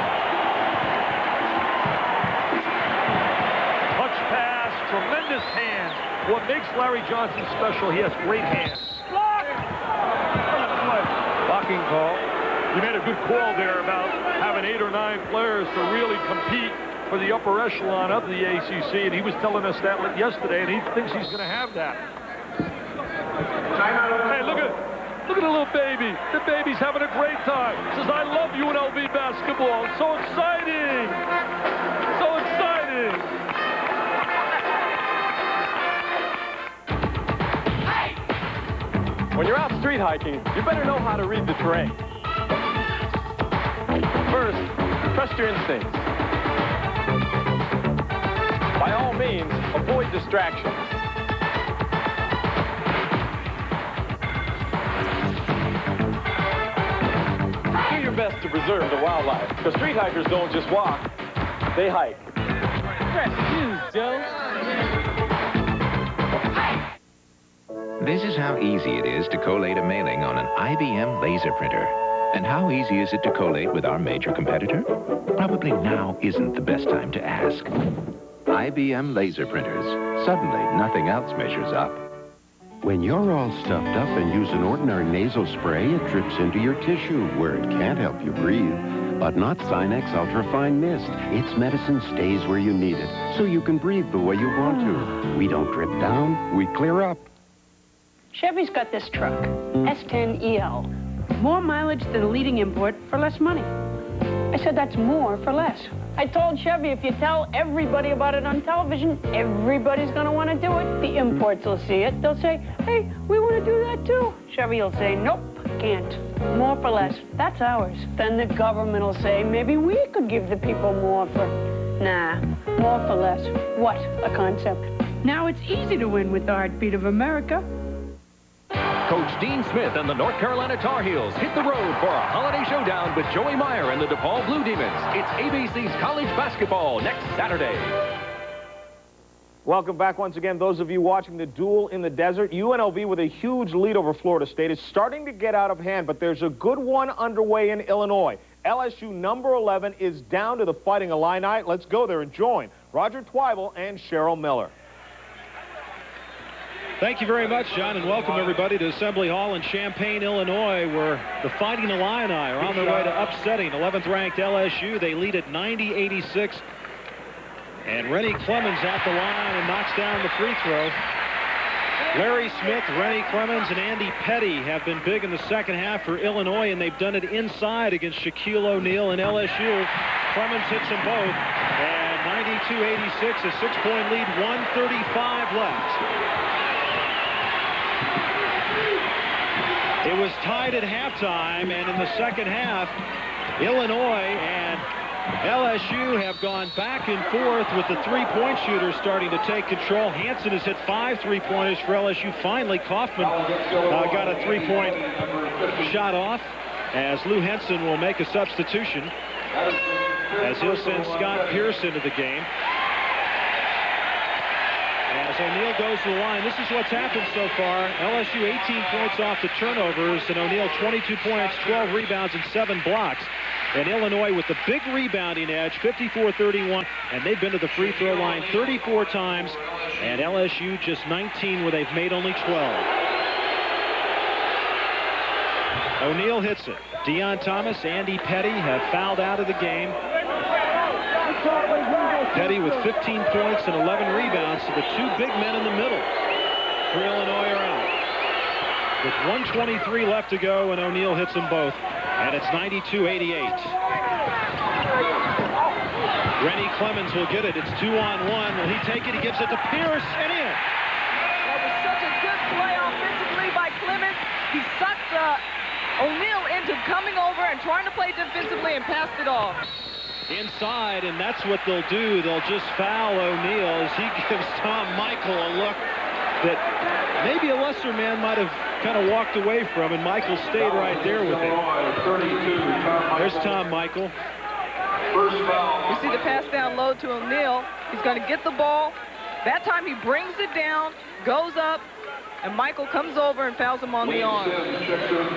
Touch pass, tremendous hands. What makes Larry Johnson special, he has great hands. Blocking call. You made a good call there about having 8 or 9 players to really compete for the upper echelon of the ACC, and he was telling us that yesterday, and he thinks he's going to have that. Hey, look at the little baby. The baby's having a great time. Says, I love UNLV basketball. It's so exciting. So exciting. When you're out street hiking, you better know how to read the terrain. First, trust your instincts. By all means, avoid distractions. Do your best to preserve the wildlife, because street hikers don't just walk, they hike. Fresh shoes, Joe. This is how easy it is to collate a mailing on an IBM laser printer. And how easy is it to collate with our major competitor? Probably now isn't the best time to ask. IBM laser printers. Suddenly, nothing else measures up. When you're all stuffed up and use an ordinary nasal spray, it drips into your tissue where it can't help you breathe. But not Sinex Ultrafine Mist. Its medicine stays where you need it, so you can breathe the way you want to. We don't drip down, we clear up. Chevy's got this truck, S10EL. More mileage than a leading import for less money. I said that's more for less. I told Chevy if you tell everybody about it on television, everybody's going to want to do it. The imports will see it. They'll say, hey, we want to do that too. Chevy will say, nope, can't. More for less. That's ours. Then the government will say, maybe we could give the people more for... Nah, more for less. What a concept. Now it's easy to win with the heartbeat of America. Coach Dean Smith and the North Carolina Tar Heels hit the road for a holiday showdown with Joey Meyer and the DePaul Blue Demons. It's ABC's college basketball next Saturday. Welcome back once again, those of you watching the duel in the desert. UNLV with a huge lead over Florida State is starting to get out of hand, but there's a good one underway in Illinois. LSU number 11 is down to the Fighting Illini. Let's go there and join Roger Twyble and Cheryl Miller. Thank you very much, John, and welcome everybody to Assembly Hall in Champaign, Illinois, where the Fighting Illini are on their way to upsetting 11th-ranked LSU. They lead at 90-86. And Rennie Clemens at the line and knocks down the free throw. Larry Smith, Rennie Clemens, and Andy Petty have been big in the second half for Illinois, and they've done it inside against Shaquille O'Neal and LSU. Clemens hits them both, and 92-86, a 6-point lead, 1:35 left. It was tied at halftime, and in the second half, Illinois and LSU have gone back and forth with the three-point shooters starting to take control. Hansen has hit 5 three-pointers for LSU. Finally, Kaufman got a three-point shot off, as Lou Henson will make a substitution, as he'll send Scott Pierce into the game. As O'Neal goes to the line, this is what's happened so far. LSU 18 points off the turnovers, and O'Neal 22 points, 12 rebounds, and 7 blocks. And Illinois with the big rebounding edge, 54-31, and they've been to the free throw line 34 times, and LSU just 19, where they've made only 12. O'Neal hits it. Deion Thomas, Andy Petty have fouled out of the game. Petty with 15 points and 11 rebounds, so the two big men in the middle for Illinois are out. With 1:23 left to go, and O'Neal hits them both, and it's 92-88. Rennie Clemens will get it. It's 2-on-1. Will he take it? He gives it to Pierce, and in. That was such a good play offensively by Clemens. He sucked O'Neal into coming over and trying to play defensively and passed it off. Inside, and that's what they'll do. They'll just foul O'Neal as he gives Tom Michael a look that maybe a lesser man might have kind of walked away from, and Michael stayed right there with it. There's Tom Michael. You see the pass down low to O'Neal. He's going to get the ball. That time he brings it down, goes up, and Michael comes over and fouls him on the arm.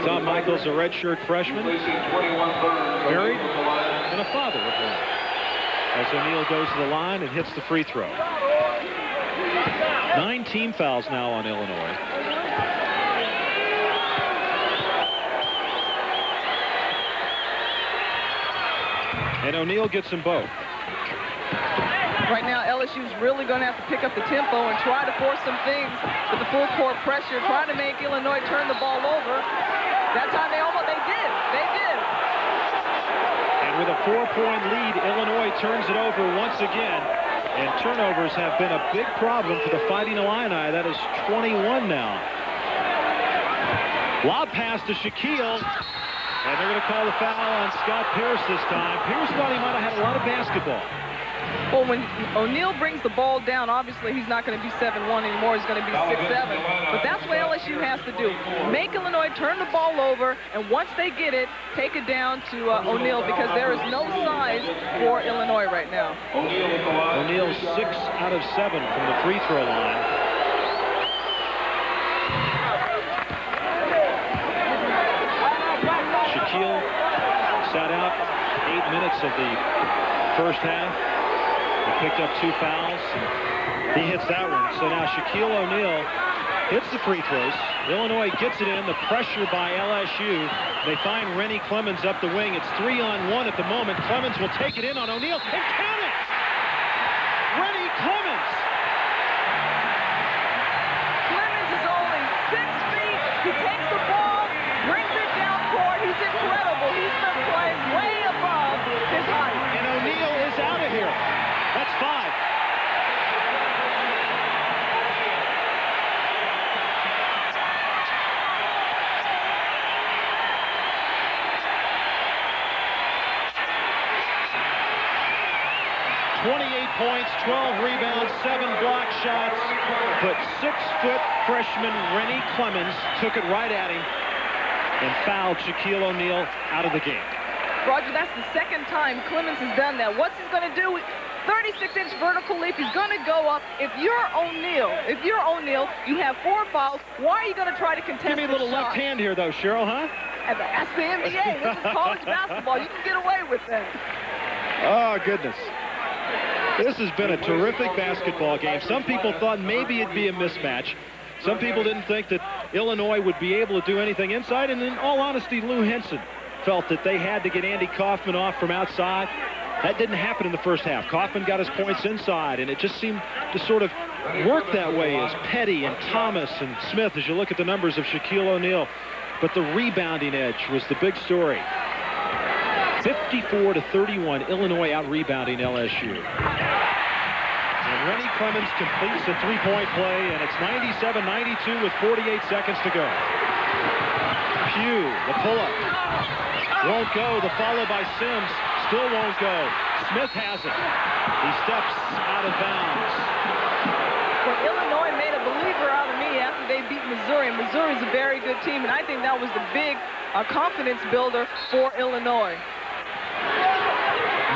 Tom Michael's a redshirt freshman, married, and a father of one. As O'Neal goes to the line and hits the free throw. 9 team fouls now on Illinois. And O'Neal gets them both. Right now, LSU's really going to have to pick up the tempo and try to force some things with the full court pressure, trying to make Illinois turn the ball over. That time they did. They did. And with a 4-point lead, Illinois turns it over once again. And turnovers have been a big problem for the Fighting Illini. That is 21 now. Lob pass to Shaquille. And they're going to call the foul on Scott Pierce this time. Pierce thought he might have had a lot of basketball. Well, when O'Neal brings the ball down, obviously he's not going to be 7-1 anymore. He's going to be 6-7. But that's what LSU has to do. Make Illinois turn the ball over, and once they get it, take it down to O'Neal, because there is no size for Illinois right now. O'Neal 6 out of 7 from the free throw line. Shaquille sat out 8 minutes of the first half. He picked up 2 fouls. He hits that one. So now Shaquille O'Neal hits the free throws. Illinois gets it in. The pressure by LSU. They find Rennie Clemens up the wing. It's 3-on-1 at the moment. Clemens will take it in on O'Neal and count it! Rennie Clemens! Clemens is only 6 feet. He takes the ball, brings it down court. He's incredible. He's been playing way above his height. And O'Neal is out of here. That's 5. Points, 12 rebounds, 7 block shots, but 6-foot freshman Rennie Clemens took it right at him and fouled Shaquille O'Neal out of the game. Roger, that's the second time Clemens has done that. What's he going to do? 36-inch vertical leap. He's going to go up. If you're O'Neal, you have 4 fouls. Why are you going to try to contest? Give me a little left hand here, though, Cheryl, huh? That's the NBA. This is college basketball. You can get away with that. Oh, goodness. This has been a terrific basketball game. Some people thought maybe it'd be a mismatch. Some people didn't think that Illinois would be able to do anything inside, and in all honesty, Lou Henson felt that they had to get Andy Kaufman off from outside. That didn't happen in the first half. Kaufman got his points inside, and it just seemed to sort of work that way as Petty and Thomas and Smith, as you look at the numbers of Shaquille O'Neal. But the rebounding edge was the big story. 54-31, Illinois out-rebounding LSU. And Rennie Clemens completes the three-point play, and it's 97-92 with 48 seconds to go. Pugh, the pull-up. Won't go. The follow by Sims still won't go. Smith has it. He steps out of bounds. Well, Illinois made a believer out of me after they beat Missouri. And Missouri's a very good team, and I think that was the big confidence builder for Illinois.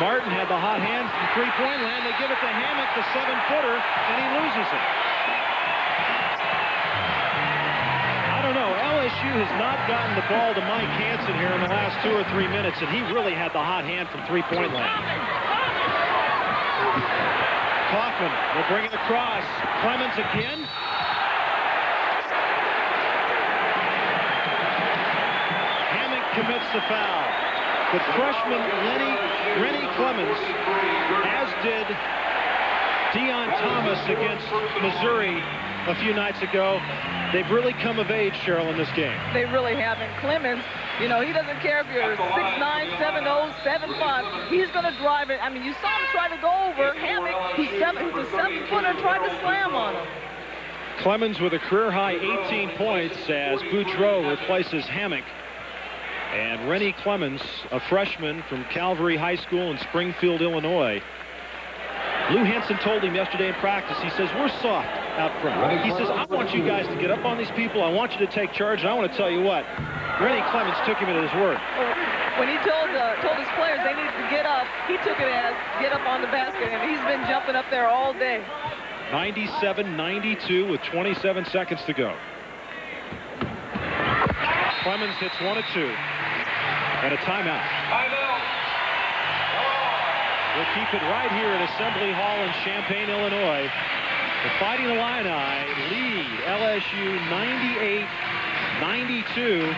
Martin had the hot hand from three-point land. They give it to Hammock, the 7-footer, and he loses it. I don't know. LSU has not gotten the ball to Mike Hansen here in the last 2 or 3 minutes, and he really had the hot hand from three-point land. Kaufman will bring it across. Clemens again. Hammock commits the foul. But freshman Rennie Clemens, as did Deion Thomas against Missouri a few nights ago, they've really come of age, Cheryl, in this game. They really haven't. Clemens, you know, he doesn't care if you're 6'9", 7'0", 7'5". He's going to drive it. I mean, you saw him try to go over Hammock, who's a 7-footer, tried to slam on him. Clemens with a career-high 18 points as Boudreaux replaces Hammock. And Rennie Clemens, a freshman from Calvary High School in Springfield, Illinois. Lou Henson told him yesterday in practice, he says, we're soft out front. He says, I want you guys to get up on these people. I want you to take charge. And I want to tell you what, Rennie Clemens took him at his word. When he told his players they needed to get up, he took it as get up on the basket. And he's been jumping up there all day. 97-92 with 27 seconds to go. Clemens hits 1 of 2. And a timeout. We'll keep it right here at Assembly Hall in Champaign, Illinois. The Fighting Illini lead LSU 98-92.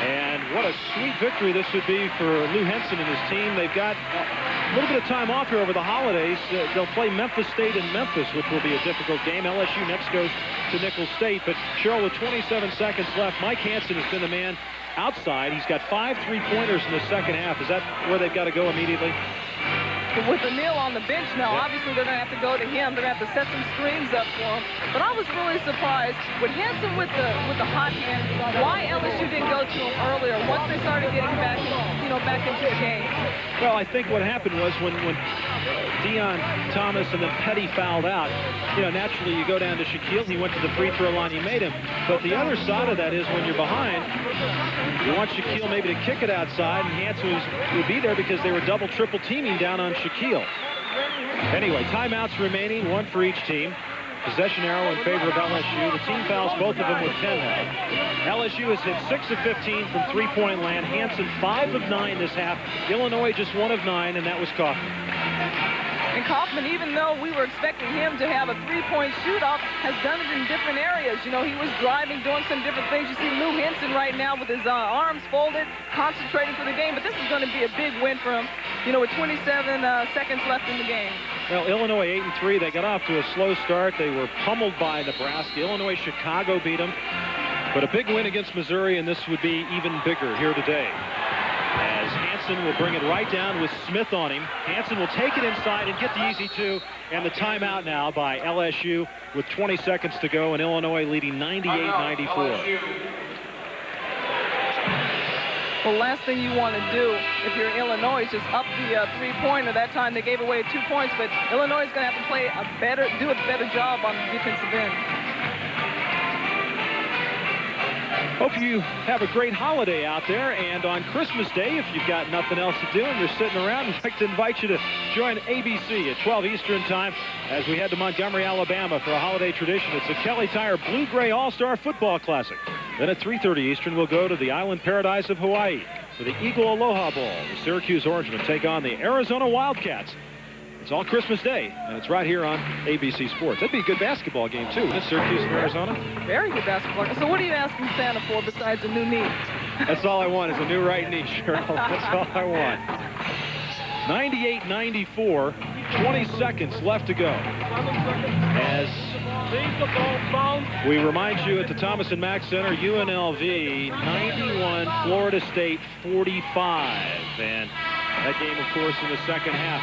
And what a sweet victory this would be for Lou Henson and his team. They've got a little bit of time off here over the holidays. They'll play Memphis State in Memphis, which will be a difficult game. LSU next goes to Nicholls State. But Cheryl, with 27 seconds left, Mike Hansen has been the man outside. He's got 5 three-pointers in the second half. Is that where they've got to go immediately? With O'Neal on the bench now, obviously they're going to have to go to him. They're going to have to set some screens up for him. But I was really surprised with Hansen with the hot hand, why LSU didn't go to him earlier once they started getting back, back into the game. Well, I think what happened was when Deion Thomas and then Petty fouled out, naturally you go down to Shaquille. He went to the free throw line. He made him. But the other side of that is when you're behind, you want Shaquille maybe to kick it outside, and Hansen would be there because they were double, triple teaming down on Shaquille. Anyway, timeouts remaining, 1 for each team. Possession arrow in favor of LSU. The team fouls both of them with 10 now. LSU has hit 6 of 15 from three-point land. Hansen 5 of 9 this half. Illinois just 1 of 9, and that was Kaufman. And Kaufman, even though we were expecting him to have a three-point shoot-off, has done it in different areas. He was driving, doing some different things. You see Lou Henson right now with his arms folded, concentrating for the game. But this is going to be a big win for him, with 27 seconds left in the game. Well, Illinois 8-3. They got off to a slow start. They were pummeled by Nebraska. Illinois, Chicago beat them. But a big win against Missouri, and this would be even bigger here today. As Hansen will bring it right down with Smith on him. Hansen will take it inside and get the easy 2. And the timeout now by LSU with 20 seconds to go, and Illinois leading 98-94. Well, last thing you want to do if you're Illinois is just up the three-pointer. That time they gave away 2 points, but Illinois is going to have to do a better job on the defensive end. Hope you have a great holiday out there, and on Christmas Day, if you've got nothing else to do and you're sitting around, we'd like to invite you to join ABC at 12 Eastern Time as we head to Montgomery, Alabama for a holiday tradition. It's the Kelly Tire Blue-Gray All-Star Football Classic. Then at 3:30 Eastern, we'll go to the island paradise of Hawaii for the Eagle Aloha Bowl. The Syracuse Orangemen take on the Arizona Wildcats. It's all Christmas Day, and it's right here on ABC Sports. That'd be a good basketball game, too. That's Syracuse and Arizona. Very good basketball. So what are you asking Santa for besides a new knee? That's all I want is a new right knee, Cheryl. That's all I want. 98-94, 20 seconds left to go. As we remind you at the Thomas & Mack Center, UNLV 91, Florida State 45. And that game, of course, in the second half.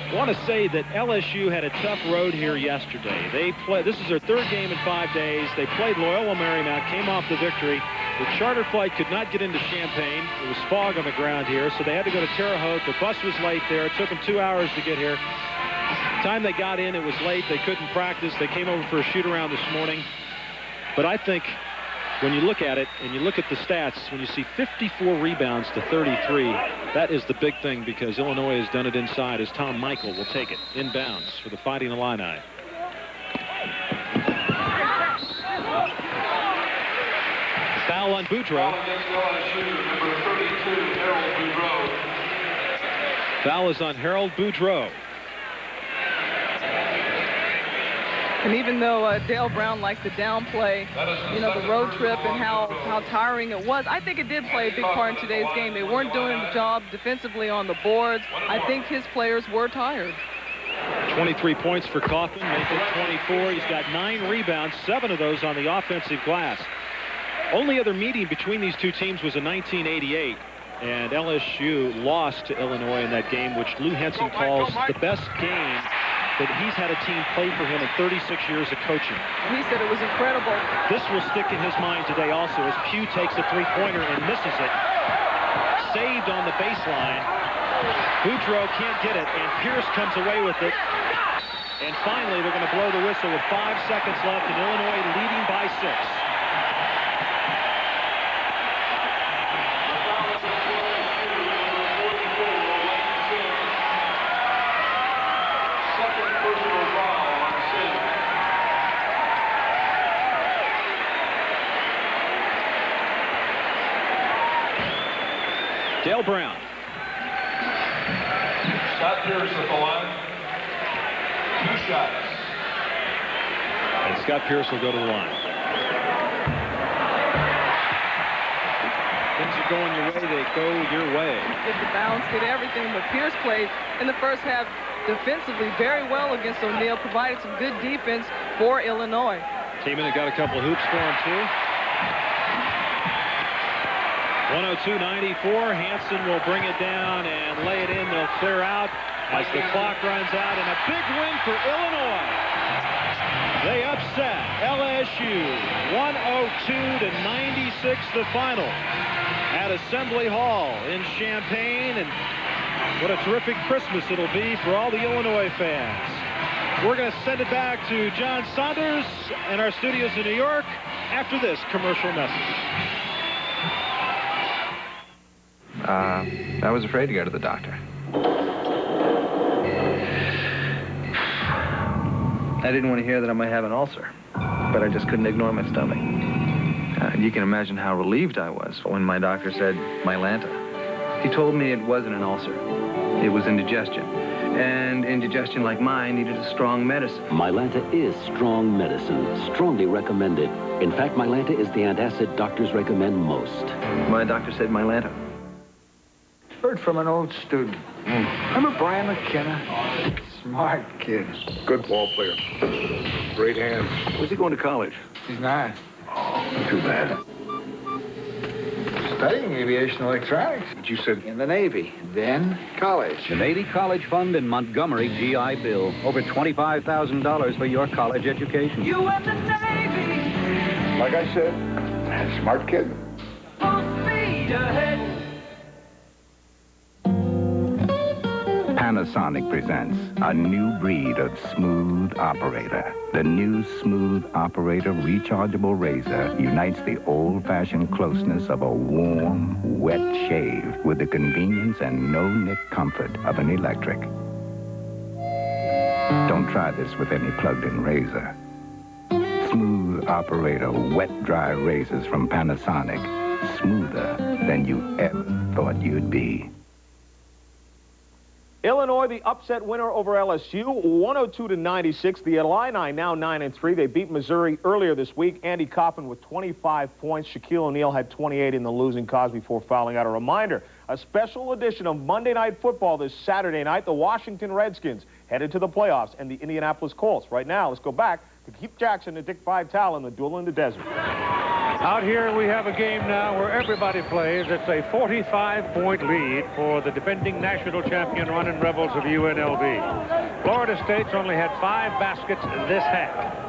I want to say that LSU had a tough road here yesterday. This is their third game in 5 days. They played Loyola Marymount, came off the victory. The charter flight could not get into Champaign. It was fog on the ground here, so they had to go to Terre Haute. The bus was late there. It took them 2 hours to get here. The time they got in, it was late. They couldn't practice. They came over for a shoot-around this morning. But I think when you look at it and you look at the stats, when you see 54 rebounds to 33, that is the big thing because Illinois has done it inside as Tom Michael will take it inbounds for the Fighting Illini. Foul on Boudreaux. Foul is on Harold Boudreaux. And even though Dale Brown likes to downplay, you know, the road trip and how tiring it was, I think it did play a big part in today's game. They weren't doing the job defensively on the boards. I think his players were tired. 23 points for Kaufman, making 24. He's got 9 rebounds, 7 of those on the offensive glass. Only other meeting between these two teams was in 1988, and LSU lost to Illinois in that game, which Lou Henson calls the best game that he's had a team play for him in 36 years of coaching. He said it was incredible. This will stick in his mind today also as Pugh takes a three-pointer and misses it. Saved on the baseline. Boudreaux can't get it, and Pierce comes away with it. And finally, they're going to blow the whistle with 5 seconds left, and Illinois leading by 6. Dale Brown. Scott Pierce at the line. 2 shots. And Scott Pierce will go to the line. Things are going your way, they go your way. Get the bounce, get everything, but Pierce played in the first half defensively very well against O'Neal, provided some good defense for Illinois. Came in and got a couple of hoops for him, too. 102-94. Hansen will bring it down and lay it in. They'll clear out as the clock runs out, and a big win for Illinois. They upset LSU 102-96, the final at Assembly Hall in Champaign. And what a terrific Christmas it'll be for all the Illinois fans. We're going to send it back to John Saunders and our studios in New York after this commercial message. I was afraid to go to the doctor. I didn't want to hear that I might have an ulcer, but I just couldn't ignore my stomach. You can imagine how relieved I was when my doctor said Mylanta. He told me it wasn't an ulcer. It was indigestion. And indigestion like mine needed a strong medicine. Mylanta is strong medicine, strongly recommended. In fact, Mylanta is the antacid doctors recommend most. My doctor said Mylanta. Heard from an old student. Remember Brian McKenna? Smart kid. Good ball player. Great hands. Where's he going to college? He's not. Oh, too bad. Studying aviation electronics. But you said... In the Navy. Then college. The Navy College Fund in Montgomery, GI Bill. Over $25,000 for your college education. You and the Navy. Like I said, smart kid. Full speed ahead. Panasonic presents a new breed of smooth operator. The new Smooth Operator rechargeable razor unites the old-fashioned closeness of a warm, wet shave with the convenience and no-nick comfort of an electric. Don't try this with any plugged-in razor. Smooth Operator wet-dry razors from Panasonic. Smoother than you ever thought you'd be. Illinois, the upset winner over LSU, 102-96. The Illini now 9-3. They beat Missouri earlier this week. Andy Kaufman with 25 points. Shaquille O'Neal had 28 in the losing cause before fouling out. A reminder, a special edition of Monday Night Football this Saturday night. The Washington Redskins headed to the playoffs and the Indianapolis Colts. Right now, let's go back to Keith Jackson and Dick Vitale in the duel in the desert. Out here we have a game now where everybody plays. It's a 45-point lead for the defending national champion Running Rebels of UNLV. Florida State's only had 5 baskets this half.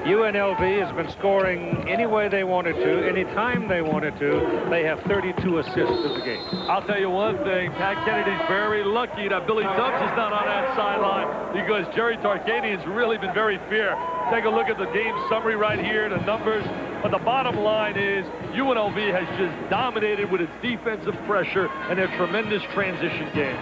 UNLV has been scoring any way they wanted to, any time they wanted to. They have 32 assists in the game. I'll tell you one thing, Pat Kennedy's very lucky that Billy Tubbs is not on that sideline because Jerry Tarkanian's really been very fair. Take a look at the game summary right here, the numbers. But the bottom line is UNLV has just dominated with its defensive pressure and their tremendous transition game.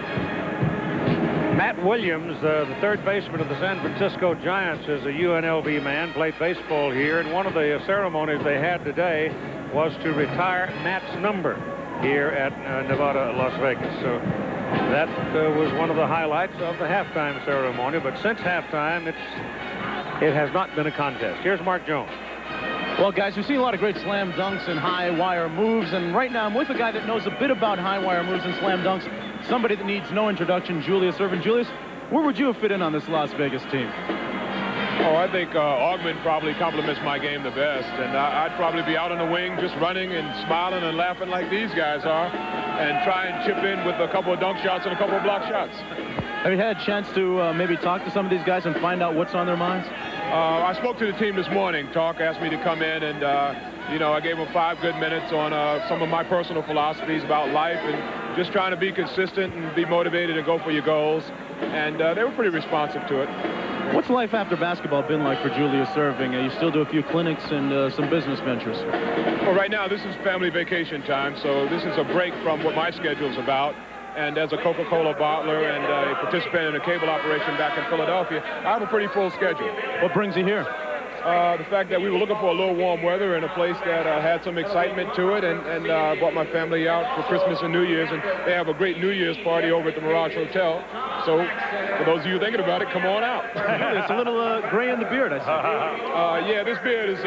Matt Williams, the third baseman of the San Francisco Giants, is a UNLV man, played baseball here, and one of the ceremonies they had today was to retire Matt's number here at Nevada, Las Vegas. So that was one of the highlights of the halftime ceremony, but since halftime, it has not been a contest. Here's Mark Jones. Well, guys, we've seen a lot of great slam dunks and high wire moves, and right now I'm with a guy that knows a bit about high wire moves and slam dunks, somebody that needs no introduction, Julius Erving. Julius, where would you have fit in on this Las Vegas team? Oh, I think Augment probably complements my game the best, and I'd probably be out on the wing just running and smiling and laughing like these guys are, and try and chip in with a couple of dunk shots and a couple of block shots. Have you had a chance to maybe talk to some of these guys and find out what's on their minds? I spoke to the team this morning. Talk asked me to come in, and you know, I gave them 5 good minutes on some of my personal philosophies about life and just trying to be consistent and be motivated and go for your goals. And they were pretty responsive to it. What's life after basketball been like for Julius Erving? You still do a few clinics and some business ventures. Well, right now this is family vacation time, so this is a break from what my schedule's about. And as a Coca-Cola bottler and a participant in a cable operation back in Philadelphia, I have a pretty full schedule. What brings you here? The fact that we were looking for a little warm weather in a place that had some excitement to it, and brought my family out for Christmas and New Year's, and they have a great New Year's party over at the Mirage Hotel. So, for those of you thinking about it, come on out. It's a little gray in the beard, I see. Yeah, this beard is,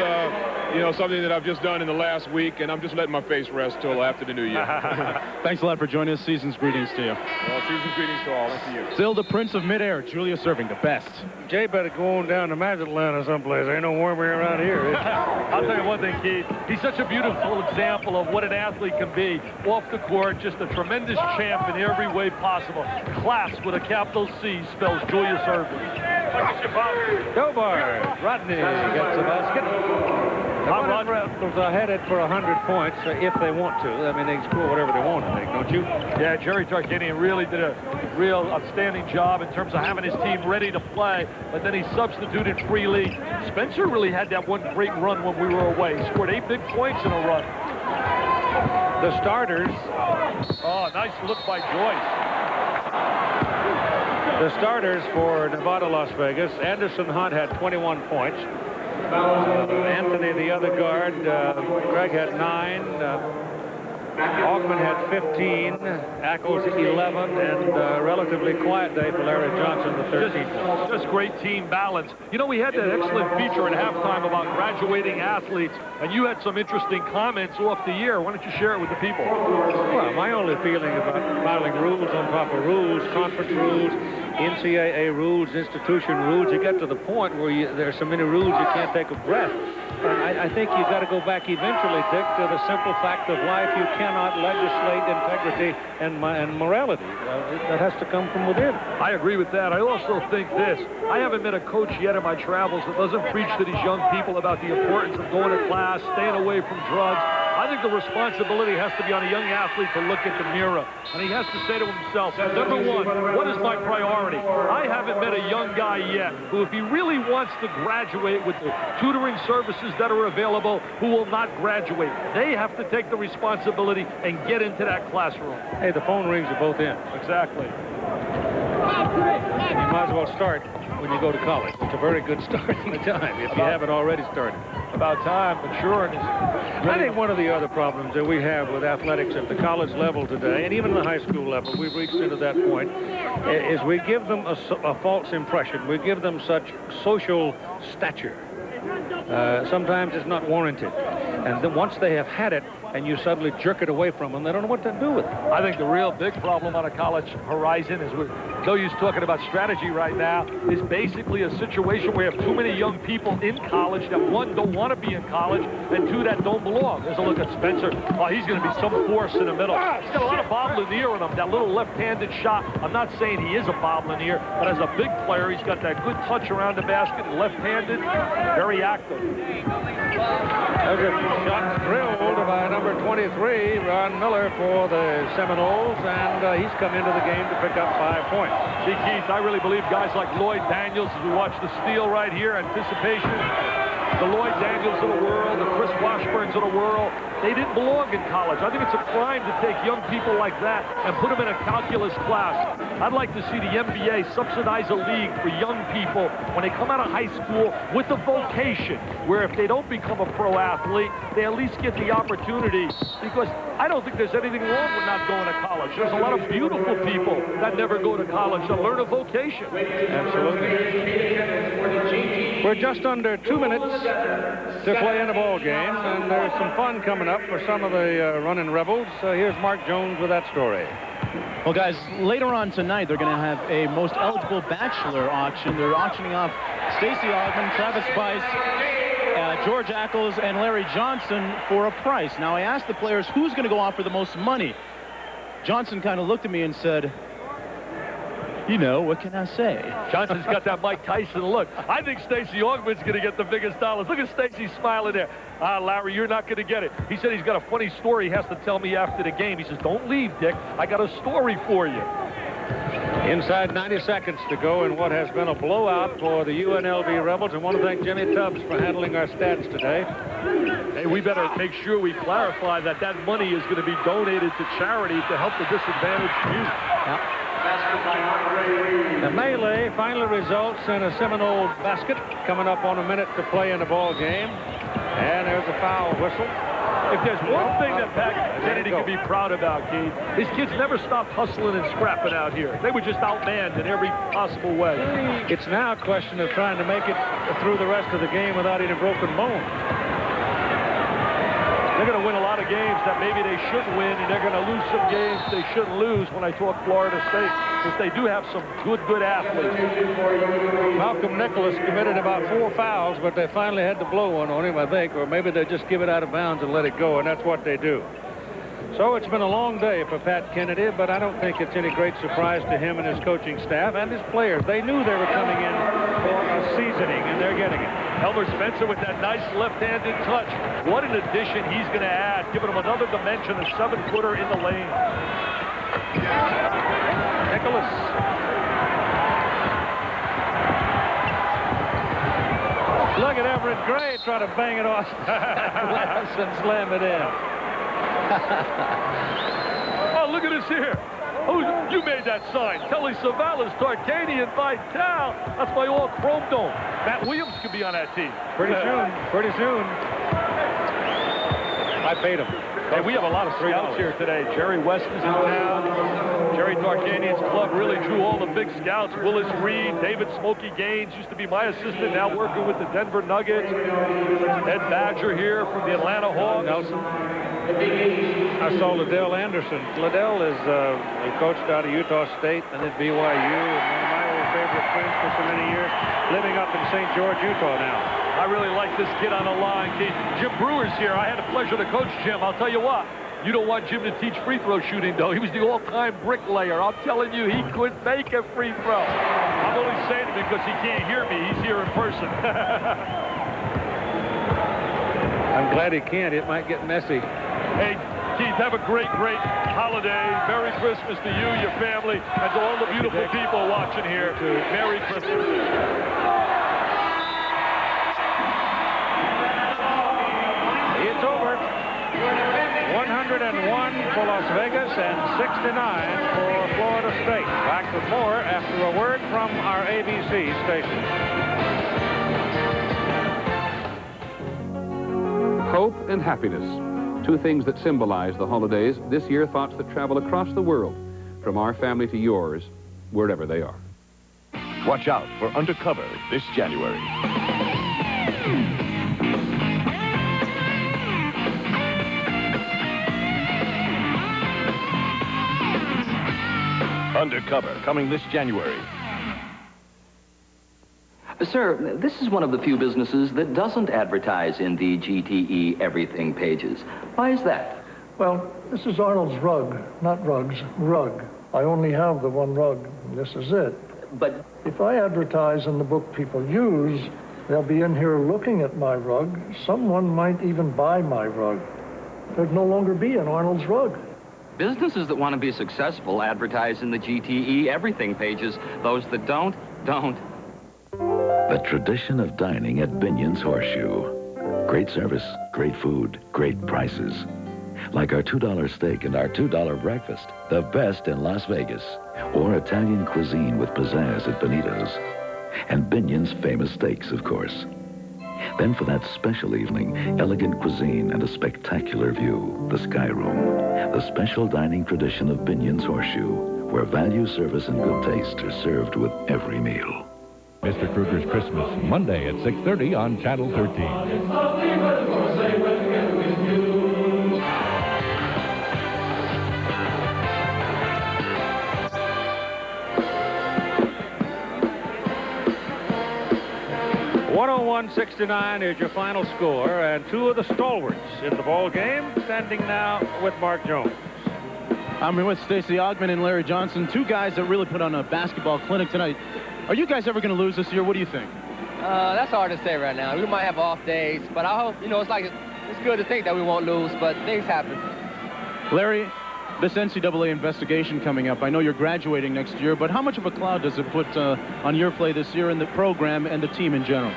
you know, something that I've just done in the last week, and I'm just letting my face rest till after the New Year. Thanks a lot for joining us. Season's greetings to you. Well, season's greetings to all, and to you. Still the Prince of Midair, Julius Erving, the best. Jay better go on down to Mazatlan or someplace. Ain't no warmer around here. I'll tell you one thing, Keith. He's such a beautiful example of what an athlete can be. Off the court, just a tremendous champ in every way possible. Class with a capital C spells Julius Erving. Dobar. Rodney gets the basket. The Rebels are headed for 100 points if they want to. I mean, they can score whatever they want, I think, don't you? Yeah, Jerry Tarkanian really did a real outstanding job in terms of having his team ready to play, but then he substituted freely. Spencer really had that one great run when we were away. He scored 8 big points in a run. The starters. Oh, nice look by Joyce. The starters for Nevada, Las Vegas. Anderson Hunt had 21 points. Anthony, the other guard, Greg had 9. Augman had 15, Ackles 11, and a relatively quiet day for Larry Johnson, the 13th. Just great team balance. You know, we had that excellent feature at halftime about graduating athletes, and you had some interesting comments off the year. Why don't you share it with the people? Well, my only feeling about filing rules on top of rules, conference rules, NCAA rules, institution rules, you get to the point where there are so many rules you can't take a breath. And I think you've got to go back eventually, Dick, to the simple fact of life. You cannot legislate integrity and morality. That has to come from within. I agree with that. I also think this. I haven't met a coach yet in my travels that doesn't preach to these young people about the importance of going to class, staying away from drugs. I think the responsibility has to be on a young athlete to look at the mirror. And he has to say to himself, number one, what is my priority? I haven't met a young guy yet who, if he really wants to graduate with the tutoring services that are available, who will not graduate. They have to take the responsibility and get into that classroom. Hey, the phone rings at both ends. Exactly. You might as well start. when you go to college. It's a very good starting time if you haven't already started. About time, maturing is... I think one of the other problems that we have with athletics at the college level today, and even the high school level, we've reached into that point, is we give them a false impression. We give them such social stature. Sometimes it's not warranted. And then once they have had it, and you suddenly jerk it away from them, they don't know what to do with it. I think the real big problem on a college horizon is though you're talking about strategy right now, is basically a situation where you have too many young people in college that, one, don't want to be in college, and two, that don't belong. There's a look at Spencer. Oh, he's going to be some force in the middle. He's got a lot of Bob Lanier in him, that little left-handed shot. I'm not saying he is a Bob Lanier, but as a big player, he's got that good touch around the basket, left-handed, very active. There's a shot drilled by number 23, Ron Miller, for the Seminoles, and he's come into the game to pick up 5 points. See, Keith, I really believe guys like Lloyd Daniels, as we watch the steal right here, anticipation, the Lloyd Daniels of the world, the Chris Washburns of the world, they didn't belong in college. I think it's a crime to take young people like that and put them in a calculus class. I'd like to see the NBA subsidize a league for young people when they come out of high school with a vocation, where if they don't become a pro athlete, they at least get the opportunity, because I don't think there's anything wrong with not going to college. There's a lot of beautiful people that never go to college that learn a vocation. Absolutely. We're just under 2 minutes to play in a ball game, and there's some fun coming up for some of the running Rebels. Here's Mark Jones with that story. Well, guys, later on tonight, they're going to have a most eligible bachelor auction. They're auctioning off Stacey Augmon, Travis Bice, George Ackles, and Larry Johnson for a price. Now, I asked the players, who's going to go off for the most money? Johnson kind of looked at me and said, you know, what can I say? Johnson's got that Mike Tyson look. I think Stacey Augman's going to get the biggest dollars. Look at Stacey smiling there. Larry, you're not going to get it. He said he's got a funny story he has to tell me after the game. He says, don't leave, Dick. I got a story for you. Inside 90 seconds to go in what has been a blowout for the UNLV Rebels. I want to thank Jimmy Tubbs for handling our stats today. Hey, we better make sure we clarify that that money is going to be donated to charity to help the disadvantaged youth. Yep. The melee finally results in a Seminole basket coming up on a minute to play in the ball game. And there's a foul whistle. If there's one thing that Pat Kennedy can be proud about, Keith, his kids never stopped hustling and scrapping out here. They were just outmanned in every possible way. It's now a question of trying to make it through the rest of the game without any broken bones. They're going to win a lot of games that maybe they shouldn't win, and they're going to lose some games they shouldn't lose when I talk Florida State, because they do have some good athletes. Malcolm Nicholas committed about 4 fouls, but they finally had to blow one on him, I think, or maybe they just give it out of bounds and let it go, and that's what they do. So it's been a long day for Pat Kennedy, but I don't think it's any great surprise to him and his coaching staff and his players. They knew they were coming in for a seasoning, and they're getting it. Elmer Spencer with that nice left-handed touch. What an addition he's going to add, giving him another dimension, a 7-footer in the lane. Nicholas. Look at Everett Gray try to bang it off and slam it in. Oh, look at this here. Oh, you made that sign. Telly Savalas, Tarkanian, Vitale. That's my all-chrome dome. Matt Williams could be on that team. Pretty soon. I paid him. Hey, we have a lot of scouts here today. Jerry West is in town. Jerry Tarkanian's club really drew all the big scouts. Willis Reed, David Smokey Gaines used to be my assistant, now working with the Denver Nuggets. Ed Badger here from the Atlanta Hawks. Nelson. I saw Liddell Anderson. Liddell is he coached out of Utah State and at BYU, and one of my old favorite friends for so many years, living up in St. George, Utah now. I really like this kid on the line, Keith. Jim Brewer's here. I had the pleasure to coach Jim. I'll tell you what, you don't want Jim to teach free throw shooting, though. He was the all-time bricklayer. I'm telling you, he couldn't make a free throw. I'm only saying it because he can't hear me. He's here in person. I'm glad he can't. It might get messy. Hey, Keith, have a great holiday. Merry Christmas to you, your family, and to all the beautiful people watching here. Merry Christmas. It's over. 101 for Las Vegas and 69 for Florida Florida State. Back with more after a word from our ABC station. Hope and happiness, two things that symbolize the holidays this year, thoughts that travel across the world, from our family to yours, wherever they are. Watch out for Undercover this January. Undercover, coming this January. Sir, this is one of the few businesses that doesn't advertise in the GTE Everything pages. Why is that? Well, this is Arnold's rug, not rugs, rug. I only have the one rug, and this is it. But if I advertise in the book people use, they'll be in here looking at my rug. Someone might even buy my rug. There'd no longer be an Arnold's rug. Businesses that want to be successful advertise in the GTE Everything pages. Those that don't. The tradition of dining at Binion's Horseshoe. Great service, great food, great prices. Like our $2 steak and our $2 breakfast, the best in Las Vegas. Or Italian cuisine with pizzazz at Benito's. And Binion's famous steaks, of course. Then for that special evening, elegant cuisine and a spectacular view, the Sky Room. The special dining tradition of Binion's Horseshoe, where value, service, and good taste are served with every meal. Mr. Kruger's Christmas, Monday at 6:30 on Channel 13. .101-69 is your final score, and two of the stalwarts in the ball game standing now with Mark Jones. I'm here with Stacey Ogman and Larry Johnson, two guys that really put on a basketball clinic tonight. Are you guys ever going to lose this year? What do you think? That's hard to say right now. We might have off days, but I hope, it's good to think that we won't lose, but things happen. Larry, this NCAA investigation coming up, I know you're graduating next year, but how much of a cloud does it put on your play this year in the program and the team in general?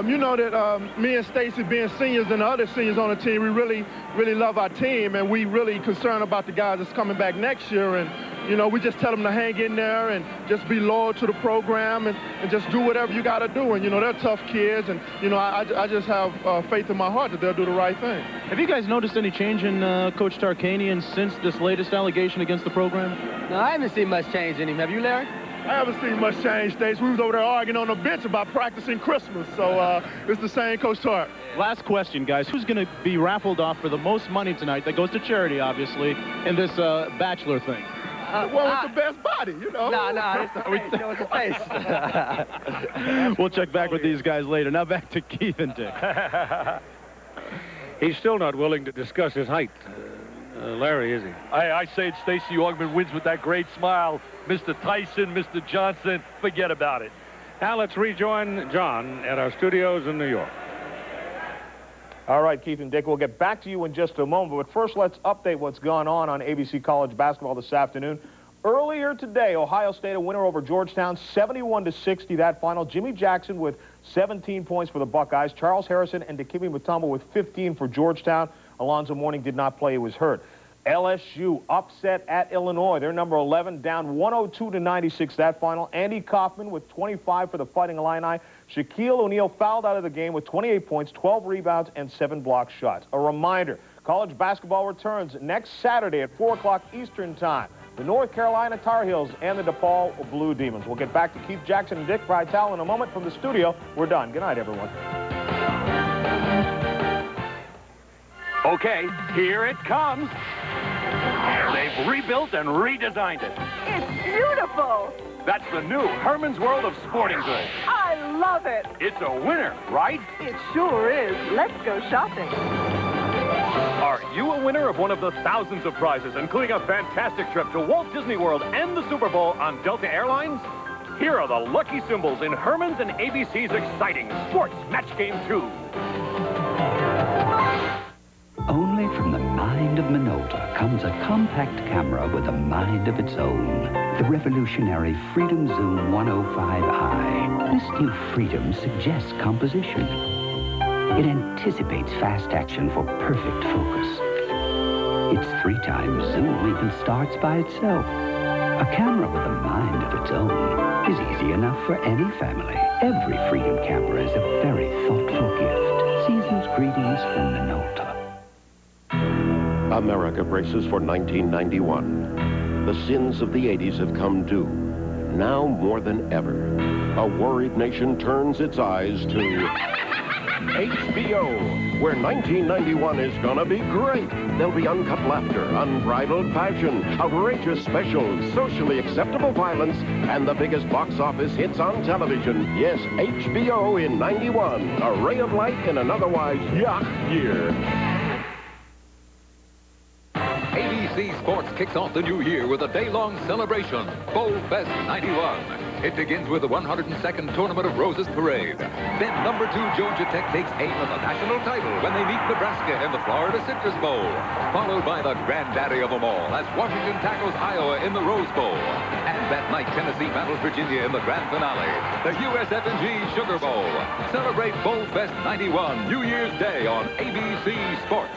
You know that me and Stacey being seniors and the other seniors on the team, we really love our team, and we really concerned about the guys that's coming back next year. And, we just tell them to hang in there and just be loyal to the program and just do whatever you got to do. And, they're tough kids, and, I just have faith in my heart that they'll do the right thing. Have you guys noticed any change in Coach Tarkanian since this latest allegation against the program? No, I haven't seen much change in him. Have you, Larry? I haven't seen much change, Stace. We was over there arguing on the bench about practicing Christmas, so it's the same Coach Tark. Last question, guys. Who's going to be raffled off for the most money tonight? That goes to charity, obviously, in this bachelor thing. With the best body, No, it's the face. It's the face. We'll check back with these guys later. Now back to Keith and Dick. He's still not willing to discuss his height. Larry, is he? I say Stacey Augman wins with that great smile. Mr. Tyson, Mr. Johnson, forget about it. Now let's rejoin John at our studios in New York. All right, Keith and Dick, we'll get back to you in just a moment, but first let's update what's gone on ABC College basketball this afternoon. Earlier today, Ohio State a winner over Georgetown, 71-60 that final. Jimmy Jackson with 17 points for the Buckeyes. Charles Harrison and Dikembe Mutombo with 15 for Georgetown. Alonzo Mourning did not play, he was hurt. LSU upset at Illinois. They're number 11, down 102-96 that final. Andy Kaufman with 25 for the Fighting Illini. Shaquille O'Neal fouled out of the game with 28 points, 12 rebounds, and 7 block shots. A reminder, college basketball returns next Saturday at 4 o'clock Eastern Time. The North Carolina Tar Heels and the DePaul Blue Demons. We'll get back to Keith Jackson and Dick Vitale in a moment from the studio. We're done. Good night, everyone. Okay, here it comes. They've rebuilt and redesigned it. It's beautiful. That's the new Herman's World of Sporting Goods. I love it. It's a winner, right? It sure is. Let's go shopping. Are you a winner of one of the thousands of prizes, including a fantastic trip to Walt Disney World and the Super Bowl on Delta Airlines? Here are the lucky symbols in Herman's and ABC's exciting Sports Match Game 2. Only from the mind of Minolta comes a compact camera with a mind of its own. The revolutionary Freedom Zoom 105i. This new Freedom suggests composition. It anticipates fast action for perfect focus. Its 3 times zoom even starts by itself. A A camera with a mind of its own is easy enough for any family. Every Freedom camper is a very thoughtful gift. Season's greetings from Minolta. America braces for 1991. The sins of the 80s have come due. Now more than ever, a worried nation turns its eyes to HBO, where 1991 is gonna be great. There'll be uncut laughter, unbridled passion, outrageous specials, socially acceptable violence, and the biggest box office hits on television. Yes, HBO in 91, a ray of light in an otherwise yuck year. ABC Sports kicks off the new year with a day-long celebration, Bowl Fest 91. It begins with the 102nd Tournament of Roses Parade. Then number 2 Georgia Tech takes aim at the national title when they meet Nebraska in the Florida Citrus Bowl, followed by the granddaddy of them all as Washington tackles Iowa in the Rose Bowl. And that night, Tennessee battles Virginia in the grand finale, the USF&G Sugar Bowl. Celebrate Bowl Fest 91, New Year's Day on ABC Sports.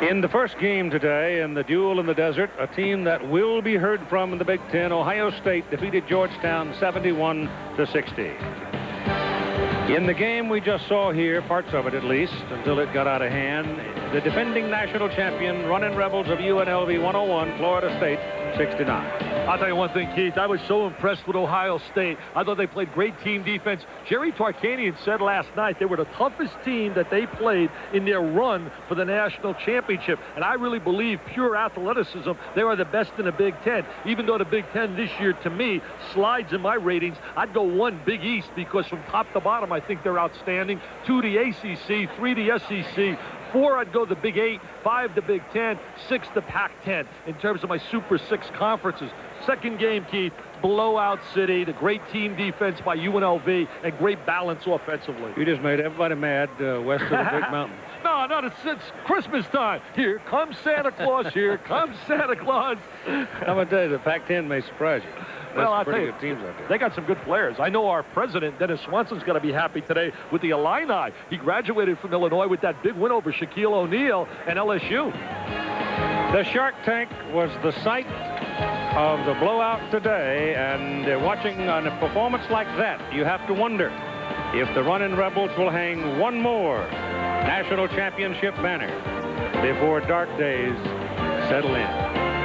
In the first game today, in the duel in the desert, a team that will be heard from in the Big Ten, Ohio State defeated Georgetown 71-60. In the game we just saw here, parts of it at least, until it got out of hand, the defending national champion, Runnin' Rebels of UNLV 101, Florida State 69. I'll tell you one thing, Keith. I was so impressed with Ohio State. I thought they played great team defense. Jerry Tarkanian said last night they were the toughest team that they played in their run for the national championship. And I really believe pure athleticism, they are the best in the Big Ten. Even though the Big Ten this year, to me, slides in my ratings, I'd go 1 Big East because from top to bottom, I think they're outstanding. 2 the ACC, 3 the SEC. 4, I'd go the Big 8, 5 the Big 10, 6 the Pac-10 in terms of my Super 6 conferences. Second game, Keith, blowout city, the great team defense by UNLV, and great balance offensively. You just made everybody mad west of the Big Mountain. No, it's Christmas time. Here comes Santa Claus. Here comes Santa Claus. I'm going to tell you, the Pac-10 may surprise you. Well, I'll pretty tell you, good teams out there. They got some good players. I know our president, Dennis Swanson's going to be happy today with the Illini. He graduated from Illinois with that big win over Shaquille O'Neal and LSU. The Shark Tank was the site of the blowout today, and watching on a performance like that, you have to wonder if the Runnin' Rebels will hang one more national championship banner before dark days settle in.